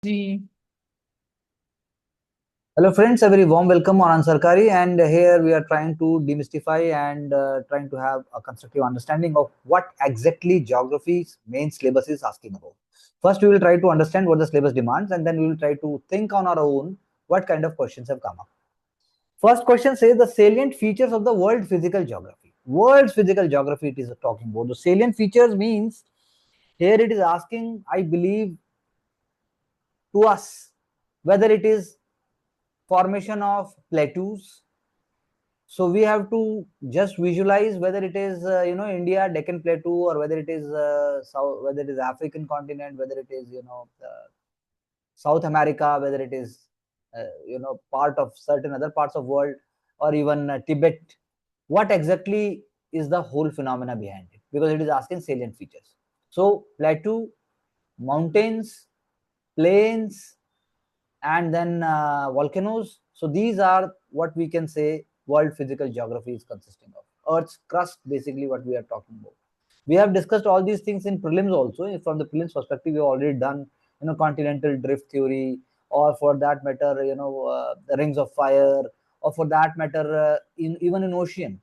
Ji. Hello, friends. A very warm welcome on Ansarkari, and here we are trying to demystify and trying to have a constructive understanding of what exactly geography's main syllabus is asking about. First, we will try to understand what the syllabus demands, and then we will try to think on our own what kind of questions have come up. First question says the salient features of the world physical geography. World's physical geography it is talking about. The salient features means here it is asking, I believe, to us whether it is formation of plateaus. So we have to just visualize whether it is India Deccan Plateau, or whether it is South, whether it is African continent, whether it is South America, whether it is part of certain other parts of world, or even Tibet. What exactly is the whole phenomena behind it? Because it is asking salient features. So plateau, mountains, plains, and then volcanoes. So these are what we can say world physical geography is consisting of. Earth's crust, basically, what we are talking about. We have discussed all these things in prelims also. From the prelims perspective, we have already done, continental drift theory, or for that matter, the rings of fire, or for that matter, even in ocean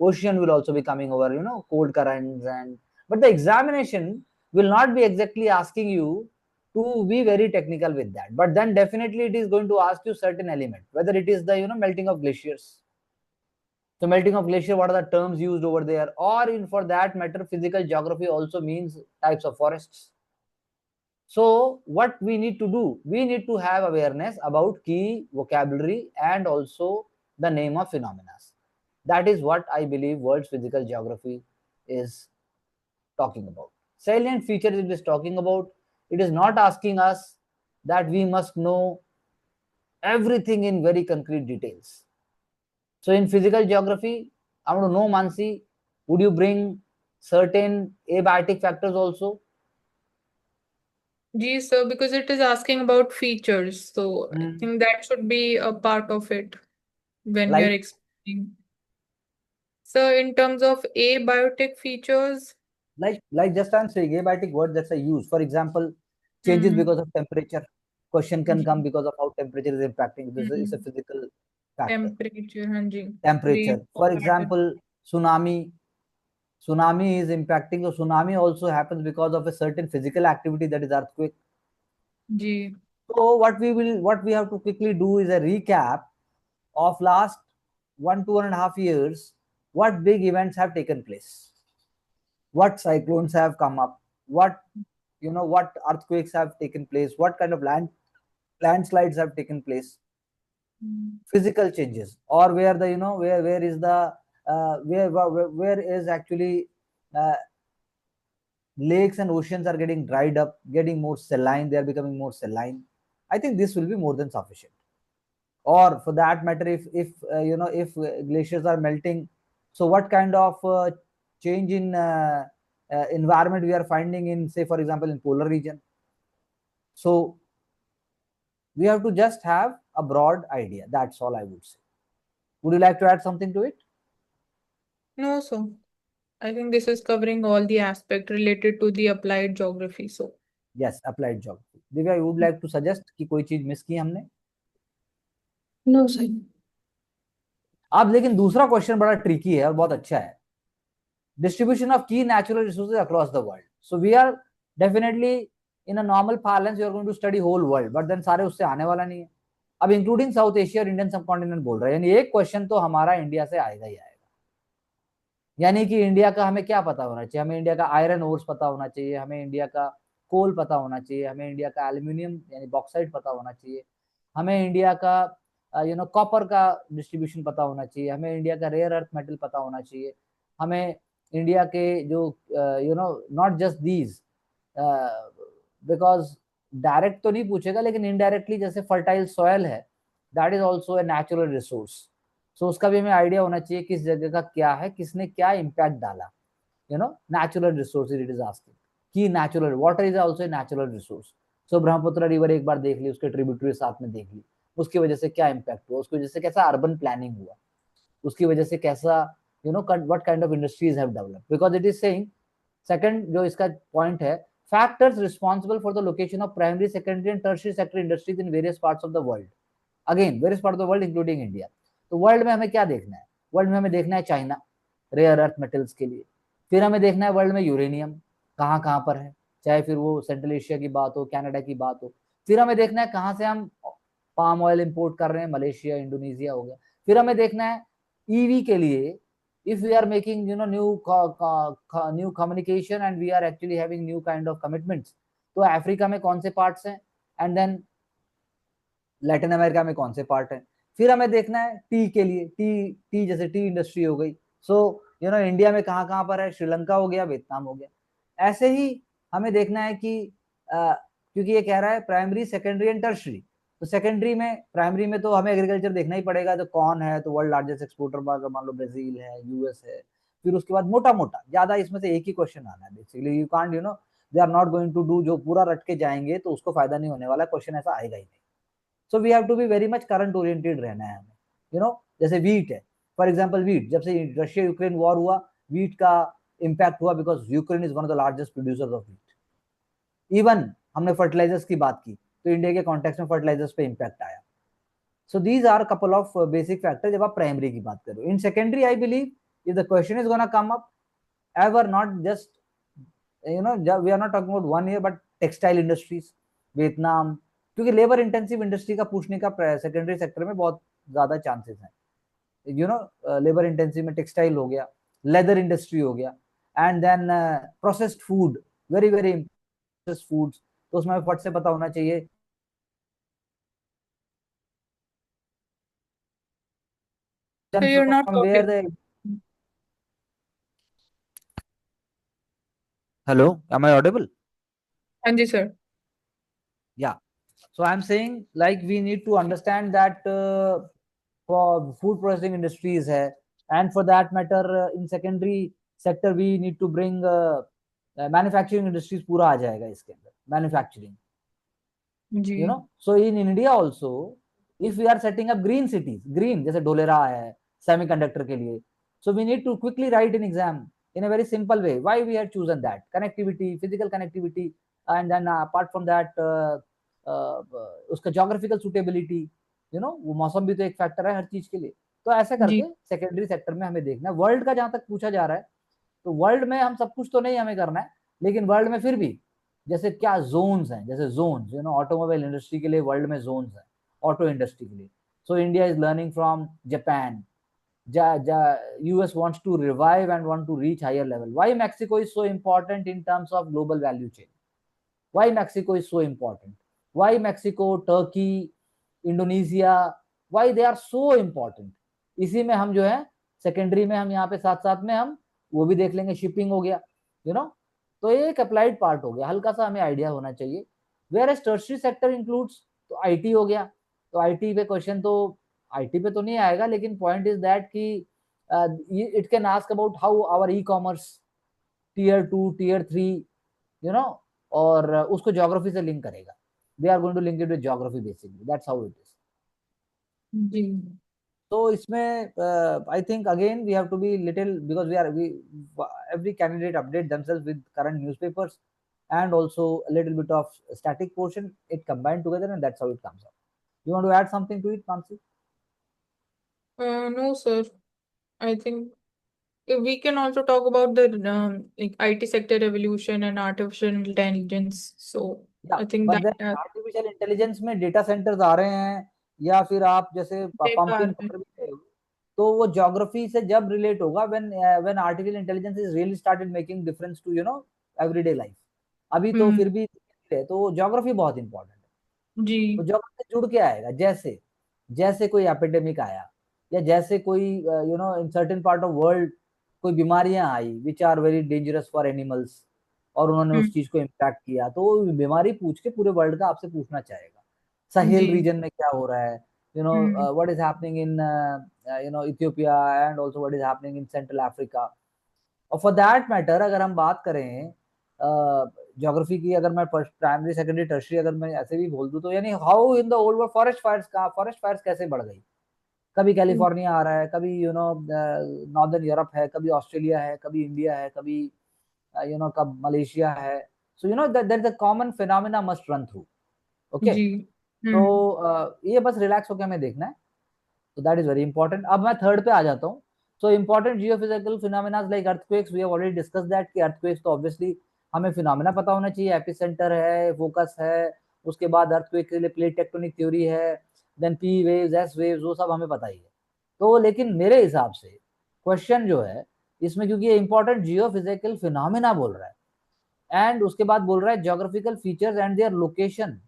will also be coming over, cold currents. And but the examination will not be exactly asking you to be very technical with that, but then definitely it is going to ask you certain element, whether it is the melting of glaciers. So melting of glacier, what are the terms used over there? Or in for that matter, physical geography also means types of forests. So what we need to do, we need to have awareness about key vocabulary and also the name of phenomena. That is what I believe world's physical geography is talking about. Salient features it is talking about. It is not asking us that we must know everything in very concrete details. So in physical geography, I want to know, Mansi, would you bring certain abiotic factors also? Ji, sir, because it is asking about features, so I Hmm. think that should be a part of it when we are Like, explaining. So, in terms of abiotic features, like just I'm saying abiotic word that's I use. For example, changes hmm, because of temperature. Question can come ji, because of how temperature is impacting. This is a hmm, physical factor. temperature, हाँ जी, Temperature. rain For pattern, example, tsunami. Tsunami is impacting. So tsunami also happens because of a certain physical activity, that is earthquake. Ji, So what we have to quickly do is a recap of last 1.5 years. What big events have taken place? What cyclones have come up? What earthquakes have taken place? What kind of landslides have taken place? hmm, Physical changes, or where the where is the where is actually uh, lakes and oceans are getting dried up, getting more saline, they are becoming more saline. I think this will be more than sufficient. Or for that matter, if glaciers are melting, so what kind of change in environment we are finding in, say for example, in polar region. So we have to just have a broad idea. That's all I would say. Would you like to add something to it? no, so I think this is covering all the aspect related to the applied geography. So, Yes, applied geography. Divya, you would like to suggest कि कोई चीज miss की हमने? no, sir. अब लेकिन दूसरा question बड़ा tricky है और बहुत अच्छा है. Distribution of key natural resources across the world. So we are definitely, in a normal parlance, you are going to study whole world, but then सारे उससे आने वाला नहीं है. अब इंक्लूडिंग साउथ एशिया और इंडियन सबकॉन्टिनेंट बोल रहे हैं, यानी एक क्वेश्चन तो हमारा इंडिया से आएगा ही आएगा. यानी कि इंडिया का हमें क्या पता होना चाहिए? हमें इंडिया का आयरन ओर्स पता होना चाहिए, हमें इंडिया का कोल पता होना चाहिए, हमें इंडिया का एल्यूमिनियम यानी बॉक्साइट पता होना चाहिए, हमें इंडिया का कॉपर का डिस्ट्रीब्यूशन पता होना चाहिए, हमें इंडिया का रेयर अर्थ मेटल पता होना चाहिए, हमें इंडिया के जो not just these, because direct तो नहीं पूछेगा लेकिन इनडायरेक्टली जैसे फर्टाइल सॉयल है, that is also a natural resource. So उसका भी हमें आइडिया होना चाहिए किस जगह का क्या है, किसने क्या इम्पैक्ट डाला. Natural resources it is asking. की natural water is also a natural resource. So Brahmaputra river एक बार देख ली, उसके ट्रिब्यूटरी साथ में देख ली, उसकी वजह से क्या इम्पैक्ट हुआ, उसकी वजह से कैसा अर्बन प्लानिंग हुआ, उसकी वजह से कैसा what kind of industries have developed, because it is saying. Second जो इसका पॉइंट है, factors responsible for the location of primary, secondary and tertiary sector industries in various parts of the world. Again, various parts of the world including India. तो world में हमें क्या देखना है? World में हमें देखना है चाइना रेयर अर्थ मेटल्स के लिए, फिर हमें देखना है वर्ल्ड में यूरेनियम कहाँ कहाँ पर है, चाहे फिर वो सेंट्रल एशिया की बात हो, कनाडा की बात हो, फिर हमें देखना है कहाँ से हम पाम ऑयल इंपोर्ट कर रहे हैं, मलेशिया इंडोनेशिया हो गया, फिर हमें देखना है ईवी के लिए if we are making new communication and we are actually having new kind of commitments, तो अफ्रीका में कौन से पार्ट्स हैं एंड देन लैटिन अमेरिका में कौन से पार्ट हैं, फिर हमें देखना है टी के लिए, टी टी जैसे टी इंडस्ट्री हो गई, सो इंडिया में कहाँ कहाँ पर है, श्रीलंका हो गया, वियतनाम हो गया। ऐसे ही हमें देखना है कि क्योंकि ये कह रहा है प्राइमरी सेकेंडरी एंड टर्शरी, तो सेकेंडरी में, प्राइमरी में तो हमें एग्रीकल्चर देखना ही पड़ेगा, तो कौन है, तो वर्ल्ड लार्जेस्ट एक्सपोर्टर मान लो ब्राजील है, यूएस है, फिर उसके बाद मोटा मोटा ज्यादा इसमें से एक ही क्वेश्चन आना है basically, you can't they are not going to do, जो पूरा रट के जाएंगे तो उसको फायदा नहीं होने वाला, क्वेश्चन ऐसा आएगा ही नहीं। So we have to be very much current oriented रहना है हमें, जैसे वीट है, फॉर एग्जांपल वीट, जब से रशिया यूक्रेन वॉर हुआ, वीट का इम्पैक्ट हुआ because Ukraine is one of the largest producers of wheat. Even हमने फर्टिलाइजर्स की बात की तो इंडिया के कॉन्टेक्स्ट में फर्टिलाइजर्स पे इम्पैक्ट आया। So these are couple of basic factor जब आप प्राइमरी की बात करो। In secondary I believe if the question is gonna come up, ever not just we are not talking about one year but textile industries, Vietnam, क्योंकि labour intensive industry का पूछने का secondary sector में बहुत ज्यादा चांसेस हैं। Labour intensive में textile हो गया, लेदर इंडस्ट्री हो गया, and then processed food, very very processed foods, तो उसमें फट से पता होना चाहिए So you're not from where talking. the hello, am I audible? हाँ जी sir. Yeah. So I'm saying like we need to understand that for food processing industries hai, and for that matter in secondary sector we need to bring manufacturing industries पूरा आ जाएगा इसके अंदर, manufacturing, ji so in India also if we are setting up green cities, green जैसे डोलेरा है semiconductor के लिए, so we need to quickly write an exam in a very simple way why we have chosen that connectivity, physical connectivity, and then apart from that उसका geographical suitability, वो मौसम भी तो एक फैक्टर है हर चीज के लिए। तो ऐसा जी करके सेकेंडरी सेक्टर में हमें देखना है। वर्ल्ड का जहां तक पूछा जा रहा है तो वर्ल्ड में हम सब कुछ तो नहीं हमें करना है, लेकिन वर्ल्ड में फिर भी जैसे क्या जोन्स हैं, जैसे जोन्स ऑटोमोबाइल इंडस्ट्री के लिए वर्ल्ड में जोन्स हैं, ऑटो इंडस्ट्री के लिए, so India is learning from Japan, US wants to revive and want to reach higher level. Why Mexico is so important in terms of global value chain? Why Mexico is so important? Why Mexico, Turkey, Indonesia, why they are so important? इसी में हम जो है secondary में हम यहाँ पे साथ साथ में हम वो भी देख लेंगे, शिपिंग हो गया, तो ये एक अप्लाइड पार्ट हो गया, हल्का सा हमें आइडिया होना चाहिए। Whereas tertiary sector includes, तो आईटी हो गया, तो आईटी पे क्वेश्चन तो आईटी पे तो नहीं आएगा, लेकिन पॉइंट इज दैट कि it can ask about how our e commerce tier 2 tier 3, you know और उसको ज्योग्राफी से लिंक करेगा, they are going to link it with geography basically, that's how it is. जी तो इसमें I think again we have to be little because we every candidate update themselves with current newspapers and also a little bit of static portion, it combined together and that's how it comes up. You want to add something to it, Mansi? no sir, I think we can also talk about the like IT sector revolution and artificial intelligence. So Yeah, I think but that then artificial intelligence में data centres आ रहे हैं, या फिर आप जैसे pumping बेकार है। Power भी कह रहे हो, तो वो ज्योग्राफी से जब रिलेट होगा when artificial intelligence is really started making difference to everyday life. अभी तो फिर भी है, तो ज्योग्राफी बहुत इंपॉर्टेंट है। जी तो ज्योग्राफी जुड़ के आएगा, जैसे जैसे कोई एपिडेमिक आया, या जैसे कोई in certain part of world कोई बीमारियां आई which are very dangerous for animals, और उन्होंने उस चीज को इम्पैक्ट किया, तो वो बीमारी पूछ के पूरे वर्ल्ड का आपसे पूछना चाहेगा। जी साहिल रीजन में क्या हो रहा है, hmm what is happening in Ethiopia and also what is happening in central Africa. और फॉर दैट मैटर अगर हम बात करें ज्योग्राफी की, अगर मैं प्राइमरी सेकेंडरी टर्शरी अगर मैं ऐसे भी बोल दूं, तो यानी how in the old world forest fires कैसे बढ़ गई, कभी कैलिफोर्निया आ रहा है, कभी नॉर्दर्न यूरोप है, कभी ऑस्ट्रेलिया है, कभी इंडिया है, कभी कब मलेशिया है। So you know that the common phenomena must run through. Okay. जी. तो ये बस रिलैक्स होकर हमें देखना है. So that is very important. अब मैं थर्ड पे आ जाता हूँ. So important geophysical phenomena like earthquakes, we have already discussed that कि earthquakes तो obviously हमें phenomena पता होना चाहिए, एपिसेंटर है, फोकस है, उसके बाद earthquake के लिए प्लेट टेक्टोनिक थ्योरी है, then P waves, S waves, वो सब हमें पता ही है. तो लेकिन मेरे हिसाब से क्वेश्चन जो है इसमें, क्योंकि ये इंपॉर्टेंट जियोफिजिकल फिनोमिना बोल रहा है एंड उसके बाद बोल रहा है geographical features and their location,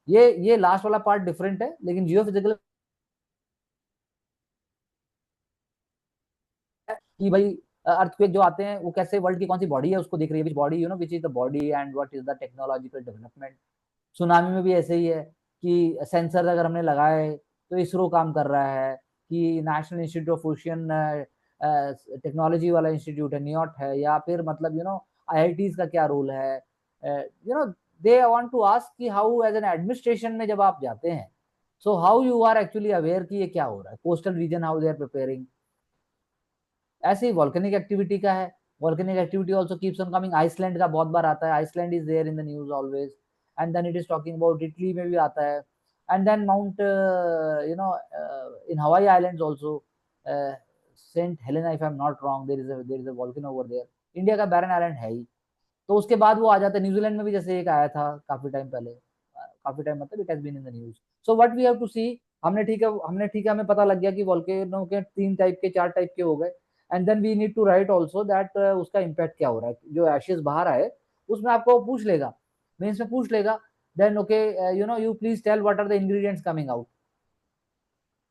ये लास्ट वाला पार्ट डिफरेंट है, लेकिन जियोफिजिकल कि भाई अर्थक्वेक जो आते हैं वो कैसे, वर्ल्ड की कौन सी बॉडी है उसको देख रही है, which body, you know, which is the body and what is the technological development. Tsunami में भी ऐसे ही है कि सेंसर अगर हमने लगाए तो इसरो काम कर रहा है, कि national institute of ocean technology वाला इंस्टीट्यूट है, नियोट है, या फिर मतलब यू नो आईआईटीज का क्या रोल है, you know they want to ask कि हाउ एज एन एडमिनिस्ट्रेशन में जब आप जाते हैं, so how you are actually aware कि ये क्या हो रहा है, coastal region how they are preparing. ऐसे ही वॉल्केनिक एक्टिविटी का है, volcanic activity also keeps on coming. Iceland का बहुत बार आता है, Iceland is there in the news always, and then it is talking about Italy में भी आता है, and then mount you know in Hawaii islands also, Saint Helena if I am not wrong, there is a volcano over there. India का Barren island है ही. तो उसके बाद वो आ जाता है, न्यूजीलैंड में भी जैसे एक आया था काफी टाइम पहले, काफी टाइम मतलब it has been in the news. So what we have to see, हमने ठीक है हमें पता लग गया कि वोल्केनो के 3 टाइप के 4 टाइप के हो गए, and then we need to write also that उसका इम्पैक्ट क्या हो रहा है. जो एशेस बाहर आए उसमें आपको पूछ लेगा, मेंस में पूछ लेगा, then okay you know you please tell what are the ingredients coming out,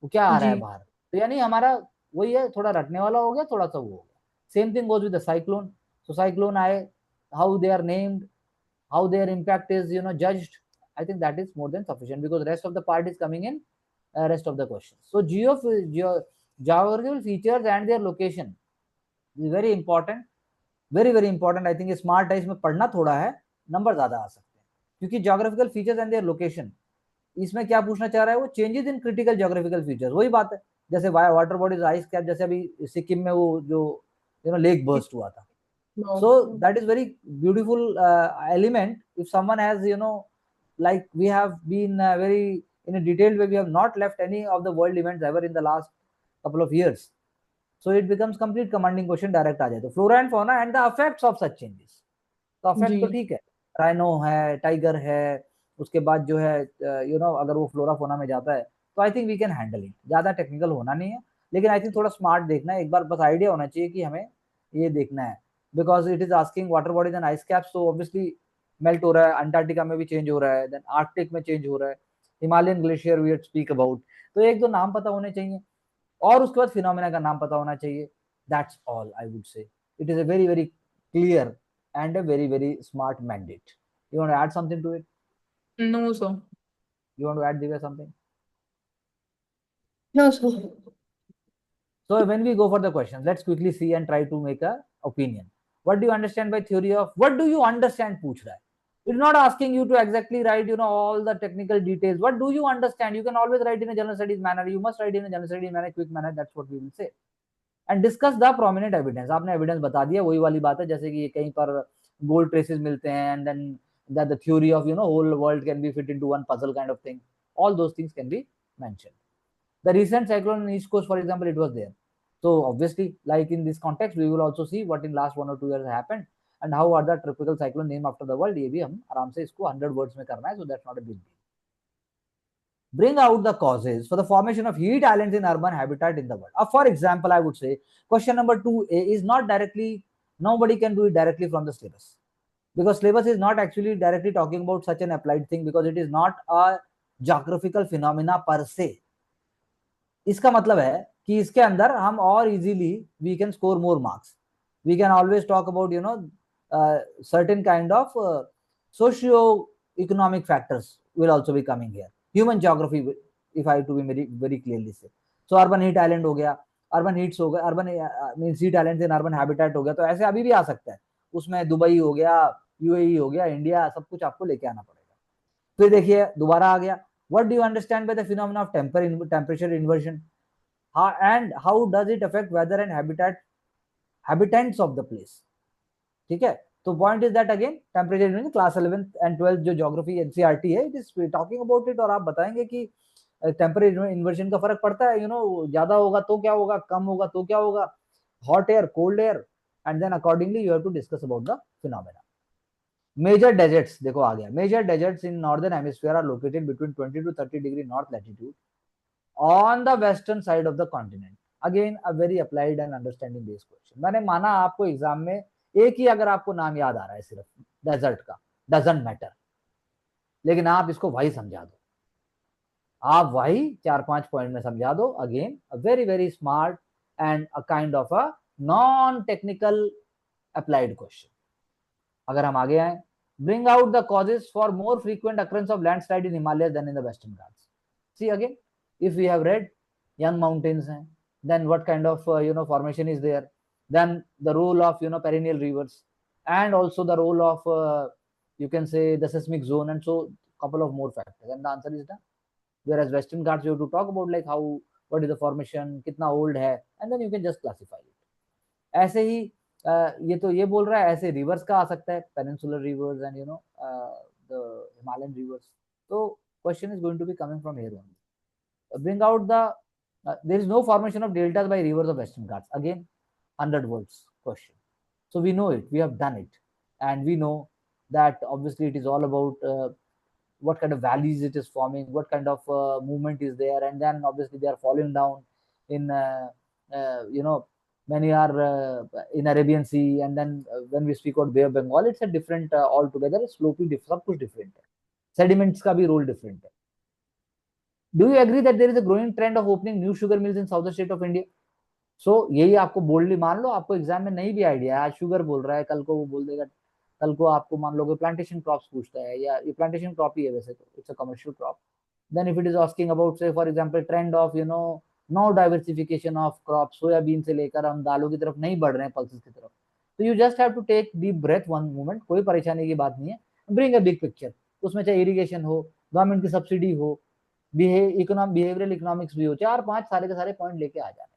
वो क्या आ रहा है जी. बाहर. तो यानी हमारा वही है, थोड़ा रटने वाला हो गया, थोड़ा सा वो हो गया. Same thing goes with the cyclone. So cyclone आए, how they are named, how their impact is judged, I think that is more than sufficient, because rest of the part is coming in rest of the questions. So geographical features and their location is very important, very very important. I think smart है, इसमें पढ़ना थोड़ा है, number ज्यादा आ सकते हैं, क्योंकि geographical features and their location, इसमें क्या पूछना चाह रहा है वो, changes in critical geographical features, वही बात है. जैसे वाटर बॉडीज आइस कैप, जैसे अभी सिक्किम में वो जो लेक बर्स्ट हुआ था. So that is very beautiful element. If someone has like we have been very in a detailed way, we have not left any of the world events ever in the last couple of years, so it becomes complete commanding question direct आ जाए. तो flora and fauna and the effects of such changes, तो effect तो जी. ठीक है, rhino है, tiger है, उसके बाद जो है अगर वो फ्लोरा फोना में जाता है तो I think we can handle it. ज्यादा टेक्निकल होना नहीं है, लेकिन आई थिंक थोड़ा स्मार्ट देखना है, एक बार बस आइडिया होना चाहिए कि हमें ये देखना है, because it is asking water bodies and ice caps, तो ऑब्वियसली मेल्ट हो रहा है, अंटार्कटिका में भी चेंज हो रहा है, देन आर्कटिक में चेंज हो रहा है, Himalayan glacier we speak about. तो एक दो नाम पता होने चाहिए और उसके बाद फिनोमेना का नाम पता होना चाहिए. That's all I would say. It is a very very clear and a very very smart mandate. You want to add something to it? No, sir. You want to add Divya something? No, sir. So when we go for the questions, let's quickly see and try to make a opinion. What do you understand by theory of, what do you understand पूछ रहा है. It's not asking you to exactly write all the technical details. What do you understand? You can always write in a general studies manner. You must write in a general studies manner, quick manner. That's what we will say. And discuss the prominent evidence. आपने evidence बता दिया, वही वाली बात है, जैसे कि कहीं पर gold traces मिलते हैं, and then that the theory of whole world can be fit into one puzzle kind of thing. All those things can be mentioned. The recent cyclone in East Coast, for example, it was there. So obviously, like in this context, we will also see what in last 1 or 2 years happened and how are the tropical cyclone named after the world. ये भी हम आराम से इसको 100 words में करना है, so that's not a big deal. Bring out the causes for the formation of heat islands in urban habitat in the world. For example, I would say question number 2A is not directly, nobody can do it directly from the syllabus, because syllabus is not actually directly talking about such an applied thing, because it is not a geographical phenomena per se. इसका मतलब है कि इसके अंदर हम और easily we can score more marks. We can always talk about certain kind of socio economic factors will also be coming here. Human geography, if I to be very very clearly say. So urban heat island हो गया, urban heats हो गया, urban means heat islands in urban habitat हो गया, तो ऐसे अभी भी आ सकता है. उसमें दुबई हो गया, यूएई हो गया, इंडिया, सब कुछ आपको लेके आना पड़ेगा. फिर देखिए दोबारा आ गया, what do you understand by the phenomena of temperature inversion, and how does it affect weather and habitants of the place. ठीक है, So point is that again temperature in class 11th and 12th जो geography NCERT है, it is talking about it, और आप बताएंगे कि temperature inversion का फर्क पड़ता है, ज्यादा होगा तो क्या होगा, कम होगा तो क्या होगा, hot air, cold air, and then accordingly you have to discuss about the phenomena. Major deserts देखो आ गया. Major deserts in northern hemisphere are located between 20 to 30 degree north latitude on the western side of the continent. Again a very applied and understanding based question. मैंने माना आपको exam में एक ही अगर आपको नाम याद आ रहा है सिर्फ डेजर्ट का, डजंट मैटर, लेकिन आप इसको वही समझा दो, आप वही 4-5 पॉइंट में समझा दो. Again a very very smart and a kind of a non technical applied question. अगर हम आगे आए, bring out the causes for more frequent occurrence of landslide in Himalayas than in the Western Ghats. See again, if we have read young mountains, then what kind of formation is there, then the role of perennial rivers, and also the role of you can say the seismic zone, and so couple of more factors, and the answer is done. Whereas Western Ghats you have to talk about like how, what is the formation, kitna old hai, and then you can just classify it. ऐसे ही ये तो ये बोल रहा है, ऐसे reverse का आ सकता है, peninsular rivers and the Himalayan rivers. तो question is going to be coming from here only. Bring out the there is no formation of deltas by rivers of Western Ghats. Again 100 words question. So we know it, we have done it, and we know that obviously it is all about what kind of valleys it is forming, what kind of movement is there, and then obviously they are falling down in many are in Arabian Sea, and then when we speak about Bay of Bengal, it's a different altogether, slopey, सब कुछ different है, sediments का भी role different है. Do you agree that there is a growing trend of opening new sugar mills in southern state of India? So यही आपको boldly मान लो, आपको एग्जाम में नहीं भी आइडिया है, आज शुगर बोल रहा है, कल को वो बोल देगा, कल को आपको मान लो कि प्लांटेशन क्रॉप्स पूछता है, या ये प्लांटेशन क्रॉप ही है वैसे तो, it's a commercial crop. Then if it is asking about say for example trend of no diversification of crop, soybean से लेकर हम दालों की तरफ नहीं बढ़ रहे हैं, पल्सेस की तरफ, तो you just have to take deep breath one moment, कोई परेशानी की बात नहीं है. ब्रिंग अ बिग पिक्चर, उसमें चाहे इरिगेशन हो, गवर्नमेंट की सब्सिडी हो, बिहेवियरल इकोनॉमिक्स भी हो, 4-5 सारे के सारे पॉइंट लेके आ जाने.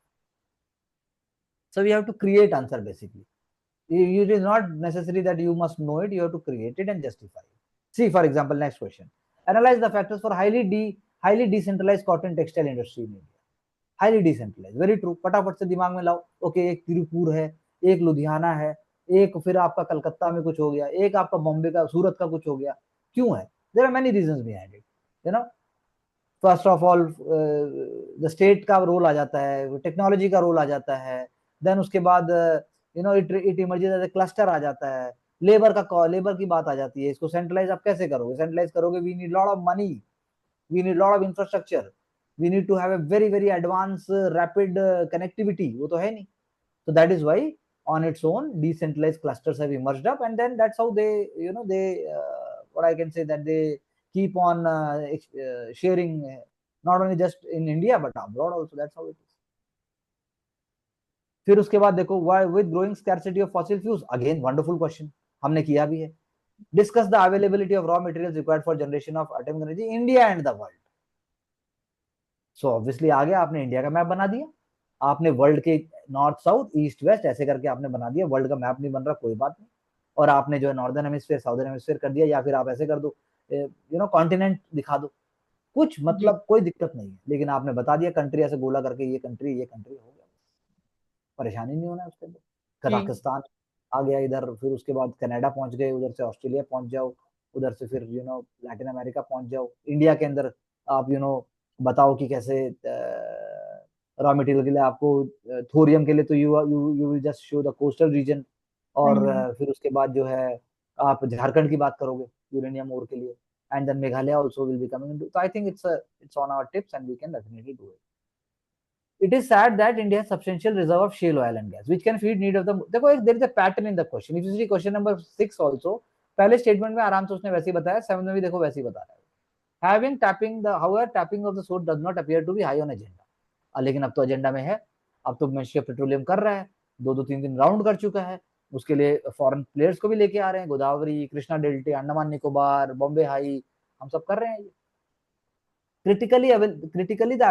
So we have to create answer basically. It is not necessary that you must know it, you have to create it and justify it. See for example next question. Analyze the factors for highly decentralized cotton textile industry in India. Highly decentralized, very true. फटाफट से दिमाग में लाओ. Okay, एक तिरुपुर है, एक लुधियाना है, एक फिर आपका कलकत्ता में कुछ हो गया, एक आपका बॉम्बे का, सूरत का कुछ हो गया. क्यों है? There are many reasons behind it. First of all the state का रोल आ जाता है, टेक्नोलॉजी का रोल आ जाता है, देन उसके बाद it emerges as a cluster आ जाता है, लेबर की बात आ जाती है. इसको सेंट्रलाइज आप कैसे करोगे? सेंट्रलाइज करोगे, we need lot of money, we need lot of infrastructure, we need to have a very very advance rapid connectivity, वो तो है नहीं. So that is why on its own decentralized clusters have emerged up, and then that's how they what I can say that they keep on sharing, not only just in India but abroad also. That's how it is. फिर उसके बाद देखो, why with growing scarcity of fossil fuels, again wonderful question, हमने किया भी है. Discuss the availability of raw materials required for generation of atomic energy in India and the world. So obviously आ गया, आपने इंडिया का मैप बना दिया, आपने वर्ल्ड के नॉर्थ साउथ ईस्ट वेस्ट ऐसे करके आपने बना दिया. वर्ल्ड का मैप नहीं बन रहा, कोई बात नहीं, और आपने जो है नॉर्दर्न हेमिस्फीयर साउदर्न हेमिस्फीयर कर दिया, या फिर आप ऐसे कर दो, कॉन्टिनेंट दिखा दो, कुछ मतलब कोई दिक्कत नहीं है, लेकिन आपने बता दिया कंट्री ऐसे गोला करके, ये कंट्री हो गया, परेशानी नहीं होना है उसके अंदर. कजाकिस्तान आ गया इधर, फिर उसके बाद कनाडा पहुंच गए, उधर से ऑस्ट्रेलिया पहुंच जाओ, उधर से फिर लैटिन अमेरिका पहुंच जाओ. इंडिया के अंदर आप बताओ कि कैसे रॉ मटेरियल के लिए आपको थोरियम के लिए तो you will just show the coastal region, और फिर उसके बाद जो है आप झारखंड की बात करोगे यूरेनियम ओर के लिए, and then Meghalaya also will be coming into. So I think it's on our tips and we can definitely do it. It is sad that India has substantial reserve of shale oil and gas which can feed need of the. देखो there is a pattern in the question. If you see question number 6 also, पहले statement में आराम से उसने वैसे ही बताया, 7 में भी देखो वैसे ही बता रहा है. Having tapping of the source does not appear to be high on agenda. लेकिन अब तो एजेंडा में है, अब तो मिनिस्ट्री ऑफ पेट्रोलियम कर रहा है, 2-3 राउंड कर चुका है, उसके लिए फॉरेन प्लेयर्स को भी लेके आ रहे हैं, गोदावरी, कृष्णा डेल्टा, अंडमान निकोबार, बॉम्बे हाई, हम सब कर रहे हैं. क्रिटिकली द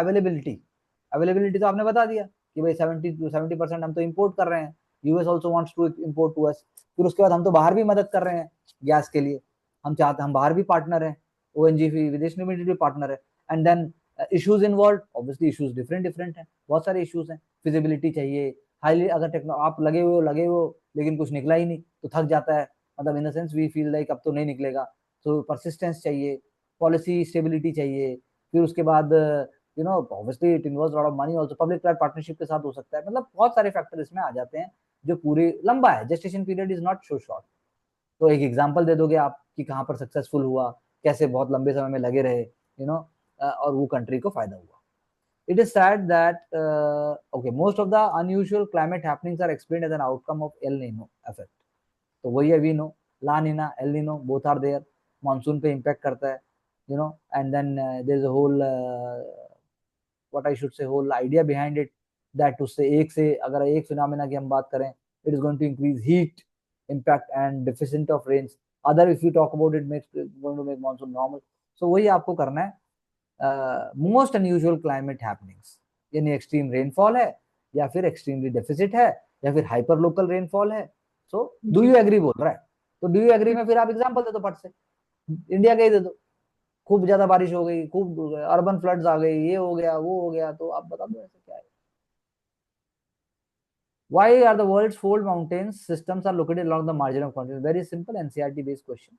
अवेलेबिलिटी तो आपने बता दिया कि भाई 70% हम तो इंपोर्ट कर रहे हैं, US also wants to import to us. फिर उसके बाद हम तो बाहर भी मदद कर रहे हैं गैस के लिए, हम चाहते, हम बाहर भी पार्टनर हैं, ओएनजीसी विदेश लिमिटेड भी पार्टनर है। And then issues involve, obviously issues different different हैं, बहुत सारे इश्यूज हैं, फिजिबिलिटी चाहिए, हाईली अगर टेक्नो आप लगे हो लेकिन कुछ निकला ही नहीं तो थक जाता है, मतलब in the sense we feel like अब तो नहीं निकलेगा, तो परसिस्टेंस चाहिए, पॉलिसी स्टेबिलिटी चाहिए। फिर उसके बाद obviously it involves lot of money also, public private partnership के साथ हो सकता है, मतलब बहुत सारे फैक्टर इसमें आ जाते हैं जो पूरी लंबा है, gestation period is not so short. तो एक एग्जांपल दे दोगे आप कि कहाँ पर सक्सेसफुल हुआ, कैसे बहुत लंबे समय में लगे रहे, और वो कंट्री को फायदा हुआ। It is sad that okay, most of the unusual climate happenings are explained as an outcome of El Nino effect. तो वही है, we know La Nina El Nino both are there, monsoon पे impact करता है, and then there is a whole what I should say whole idea behind it, that उससे एक से अगर एक फिनोमेना की हम बात करें, it is going to increase heat impact and deficit of rains, other if you talk about it makes going to make monsoon normal. So वही आपको करना है, मोस्ट अनयूजुअल क्लाइमेट हैपनिंग्स, यानी एक्सट्रीम रेनफॉल है, या फिर एक्सट्रीमली डेफिसिट है, या फिर हाइपर लोकल रेनफॉल है। सो डू यू एग्री बोल रहा है, तो डू यू एग्री में फिर आप एग्जांपल दे दो फट से, इंडिया के ही दे दो, खूब ज्यादा बारिश हो गई, खूब अर्बन फ्लड्स आ गई, ये हो गया वो हो गया, तो आप बता दो ऐसे क्या है। Why are the world's fold mountains systems are located along the margin of continent? Very simple NCERT based question.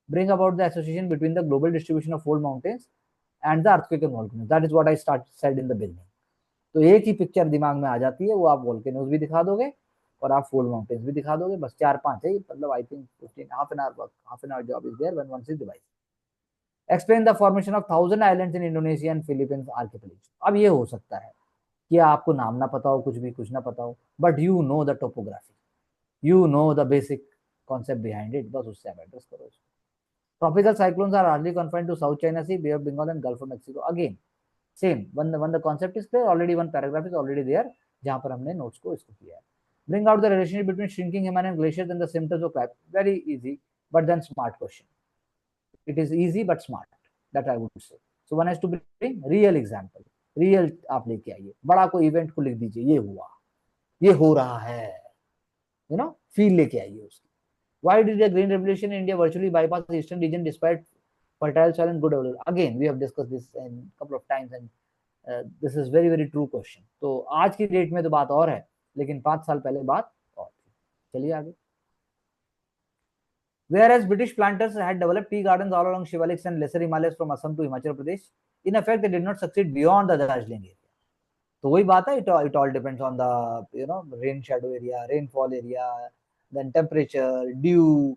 Bring about the association between the global distribution of fold mountains and the earthquake and volcanoes. That is what I said in the beginning. तो एक ही picture दिमाग में आ जाती है, वो आप volcanoes भी दिखा दोगे और आप फोल्ड माउंटेन्स भी दिखा दोगे, बस 4-5 है, मतलब I think 15 half an hour job is there when one is device. Explain the formation of 1000 islands in Indonesia and Philippines archipelago. अब ये हो सकता है कि आपको नाम ना पता हो, कुछ भी कुछ ना पता हो, but you know the topography, you know the basic concept behind it, बस उससे आप एड्रेस करो इसको। Tropical cyclones are hardly confined to South China Sea, Bay of Bengal and Gulf of Mexico. Again same, when the concept is clear, already one paragraph is already there जहां पर हमने notes को इसको किया है। Bring out the relationship between shrinking Himalayan glaciers and the symptoms of climate. Very easy, but then smart question. It is easy but smart, that I would say. So one has to bring real example, real आप लेके आइए, बड़ा कोई event को लिख दीजिए, ये हुआ, ये हो रहा है, फील लेके आइए उसकी। Why did the green revolution in India virtually bypass the eastern region despite fertile soil and good development? Again, we have discussed this in a couple of times and this is very very true question. तो आज की date में तो बात और है, लेकिन 5 साल पहले बात और थी। चलिए आगे। Whereas British planters had developed tea gardens all along Shivaliks and lesser Himalayas from Assam to Himachal Pradesh, in effect they did not succeed beyond the Darjeeling area. तो वही बात है, it all depends on the rain shadow area, rainfall area, then temperature, dew,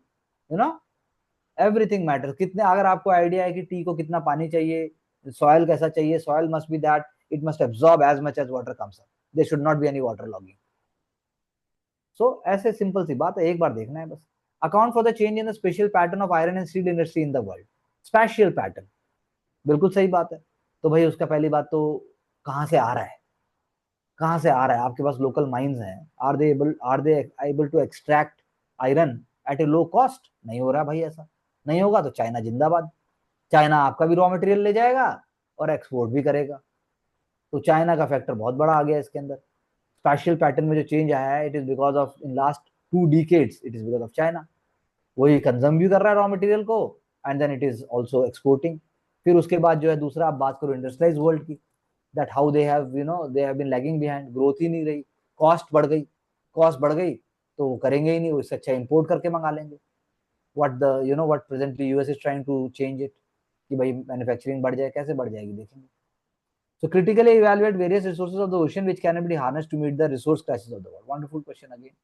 everything matters। कितने, अगर आपको idea है कि T को कितना पानी चाहिए, सॉइल कैसा चाहिए, soil must be that it must absorb as much as water comes up, there should not be any water logging. So ऐसे सिंपल सी बात है, एक बार देखना है बस। Account for the change in the special pattern of iron and steel industry in the world. Special pattern, बिल्कुल सही बात है। तो भाई उसका पहली बात तो कहां से आ रहा है, कहां से आ रहा है, आपके पास लोकल माइंस हैं, are they able to extract iron at a low cost? नहीं हो रहा भाई, ऐसा नहीं होगा तो चाइना जिंदाबाद, चाइना आपका भी रॉ मटेरियल ले जाएगा और एक्सपोर्ट भी करेगा, तो चाइना का फैक्टर बहुत बड़ा आ गया इसके अंदर। स्पेशल पैटर्न में जो चेंज आया है, it is because of in last 2 decades, it is because of China. वही कंज्यूम भी कर रहा है रॉ मटेरियल को and then it is also exporting. फिर उसके बाद जो है दूसरा, आप बात करो इंडस्ट्रियलाइज वर्ल्ड की, that how they have they have been lagging behind, growth ही नहीं रही, कॉस्ट बढ़ गई, कॉस्ट बढ़ गई तो वो करेंगे ही नहीं, उससे अच्छा इंपोर्ट करके मंगा लेंगे। what presently US is trying to change it, कि भाई मैन्युफैक्चरिंग बढ़ जाए, कैसे बढ़ जाएगी देखेंगे। So critically evaluate various resources of the ocean which can be harnessed to meet the resource crisis of the world. Wonderful question again.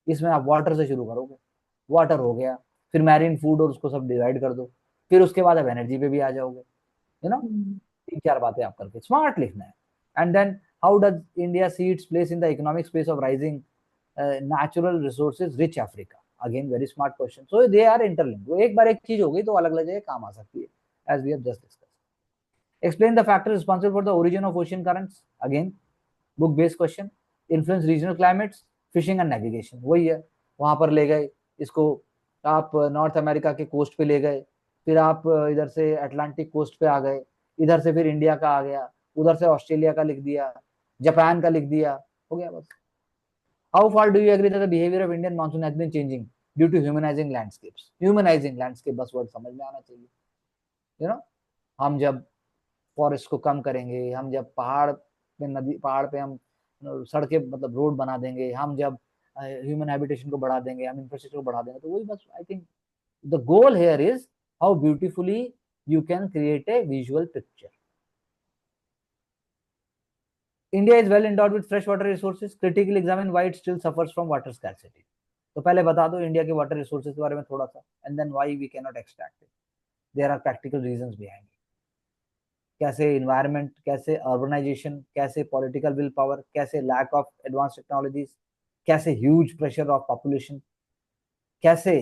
इसमें आप वाटर से शुरू करोगे, वाटर हो गया, फिर मैरीन फूड और उसको सब डिवाइड कर दो, फिर उसके बाद आप एनर्जी पे भी आ जाओगे, 3-4 बातें आप करके स्मार्ट लिखना है। And then how does India see its place in the economic space of rising natural resources rich Africa? Again very smart question. So they are interlinked, वो एक बार एक चीज हो गई तो अलग अलग जगह काम आ सकती है, as we have just discuss. Explain the factors responsible for the origin of ocean currents. Again, book-based question. Influence regional climates, fishing and navigation. वही है, वहां पर ले गए इसको, आप नॉर्थ अमेरिका के कोस्ट पे ले गए, फिर आप इधर से अटलांटिक कोस्ट पे आ गए, इधर से फिर इंडिया का आ गया, उधर से ऑस्ट्रेलिया का लिख दिया, जापान का लिख दिया, हो गया बस। How far do you agree that the behavior of Indian monsoon has been changing due to humanizing landscapes? Humanizing landscape बस word समझ में आना चाहिए. You know, हम जब फॉरेस्ट को कम करेंगे, हम जब पहाड़ पे हम सड़कें मतलब रोड बना देंगे, हम जब ह्यूमन हैबिटेशन को बढ़ा देंगे, हम इंफ्रास्ट्रक्चर को बढ़ा देंगे, तो वही बस I think the goal here is how beautifully you can create a visual picture. India is well endowed with fresh water resources. Critically examine why it still suffers from water scarcity. तो पहले बता दो India के water resources के बारे में थोड़ा सा, and then why we can not extract it. There are practical reasons behind it. कैसे इन्वायरमेंट, कैसे अर्बनाइजेशन, कैसे पॉलिटिकल विल पावर, कैसे लैक ऑफ एडवांस टेक्नोलॉजीज, कैसे ह्यूज प्रेशर ऑफ पॉपुलेशन, कैसे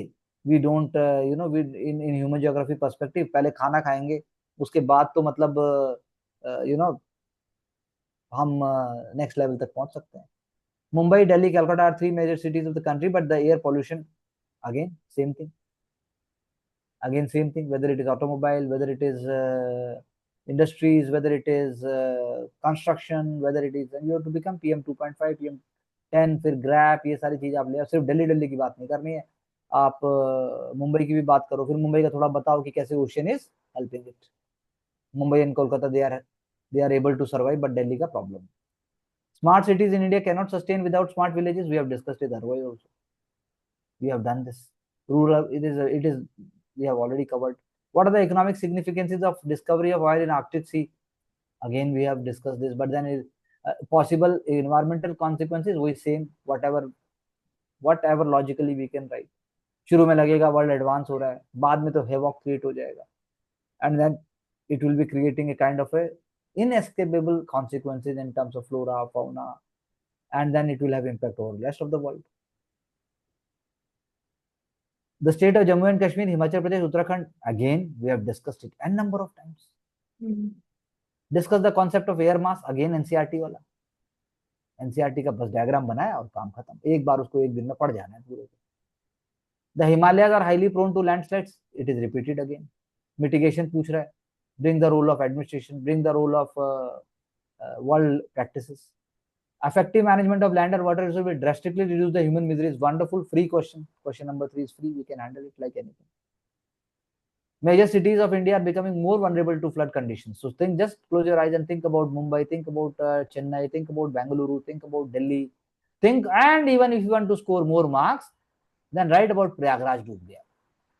we don't in human geography perspective पहले खाना खाएंगे, उसके बाद तो मतलब हम नेक्स्ट लेवल तक पहुंच सकते हैं. Mumbai, Delhi, Calcutta are 3 major cities of the country, but the air pollution again same thing. Whether it is automobile, whether it is industries, whether it is construction, whether it is, you have to become PM 2.5, PM 10, फिर grab, ये सारी चीज आप ले. सिर्फ दिल्ली की बात नहीं करनी है, आप मुंबई की भी बात करो. फिर मुंबई का थोड़ा बताओ कि कैसे ocean is helping it. Mumbai and Kolkata they are able to survive, but Delhi का problem. Smart cities in India cannot sustain without smart villages. We have discussed it otherwise also. We have done this. Rural, it is we have already covered. What are the economic significances of discovery of oil in Arctic Sea? Again, we have discussed this, but then possible environmental consequences, we same, whatever logically we can write. शुरू में लगेगा world advance हो रहा है, बाद में तो हेवॉक create हो जाएगा, and then it will be creating a kind of a inescapable consequences in terms of flora, fauna, and then it will have impact over the rest of the world. The state of Jammu and Kashmir, Himachal Pradesh, Uttarakhand, again we have discussed it n number of times. Discuss the concept of air mass, again NCERT वाला. NCERT का बस diagram बनाया और काम खत्म, एक बार उसको एक दिन में पढ़ जाना है पूरे. The Himalayas are highly prone to landslides, it is repeated again. Mitigation पूछ रहा है, bring the role of administration, bring the role of world practices. Effective management of land and water resources will drastically reduce the human misery. Is wonderful. Free question. Question number 3 is free. We can handle it like anything. Major cities of India are becoming more vulnerable to flood conditions. So think, just close your eyes and think about Mumbai, think about Chennai, think about Bengaluru, think about Delhi. Think, and even if you want to score more marks, then write about Prayagraj डूब गया.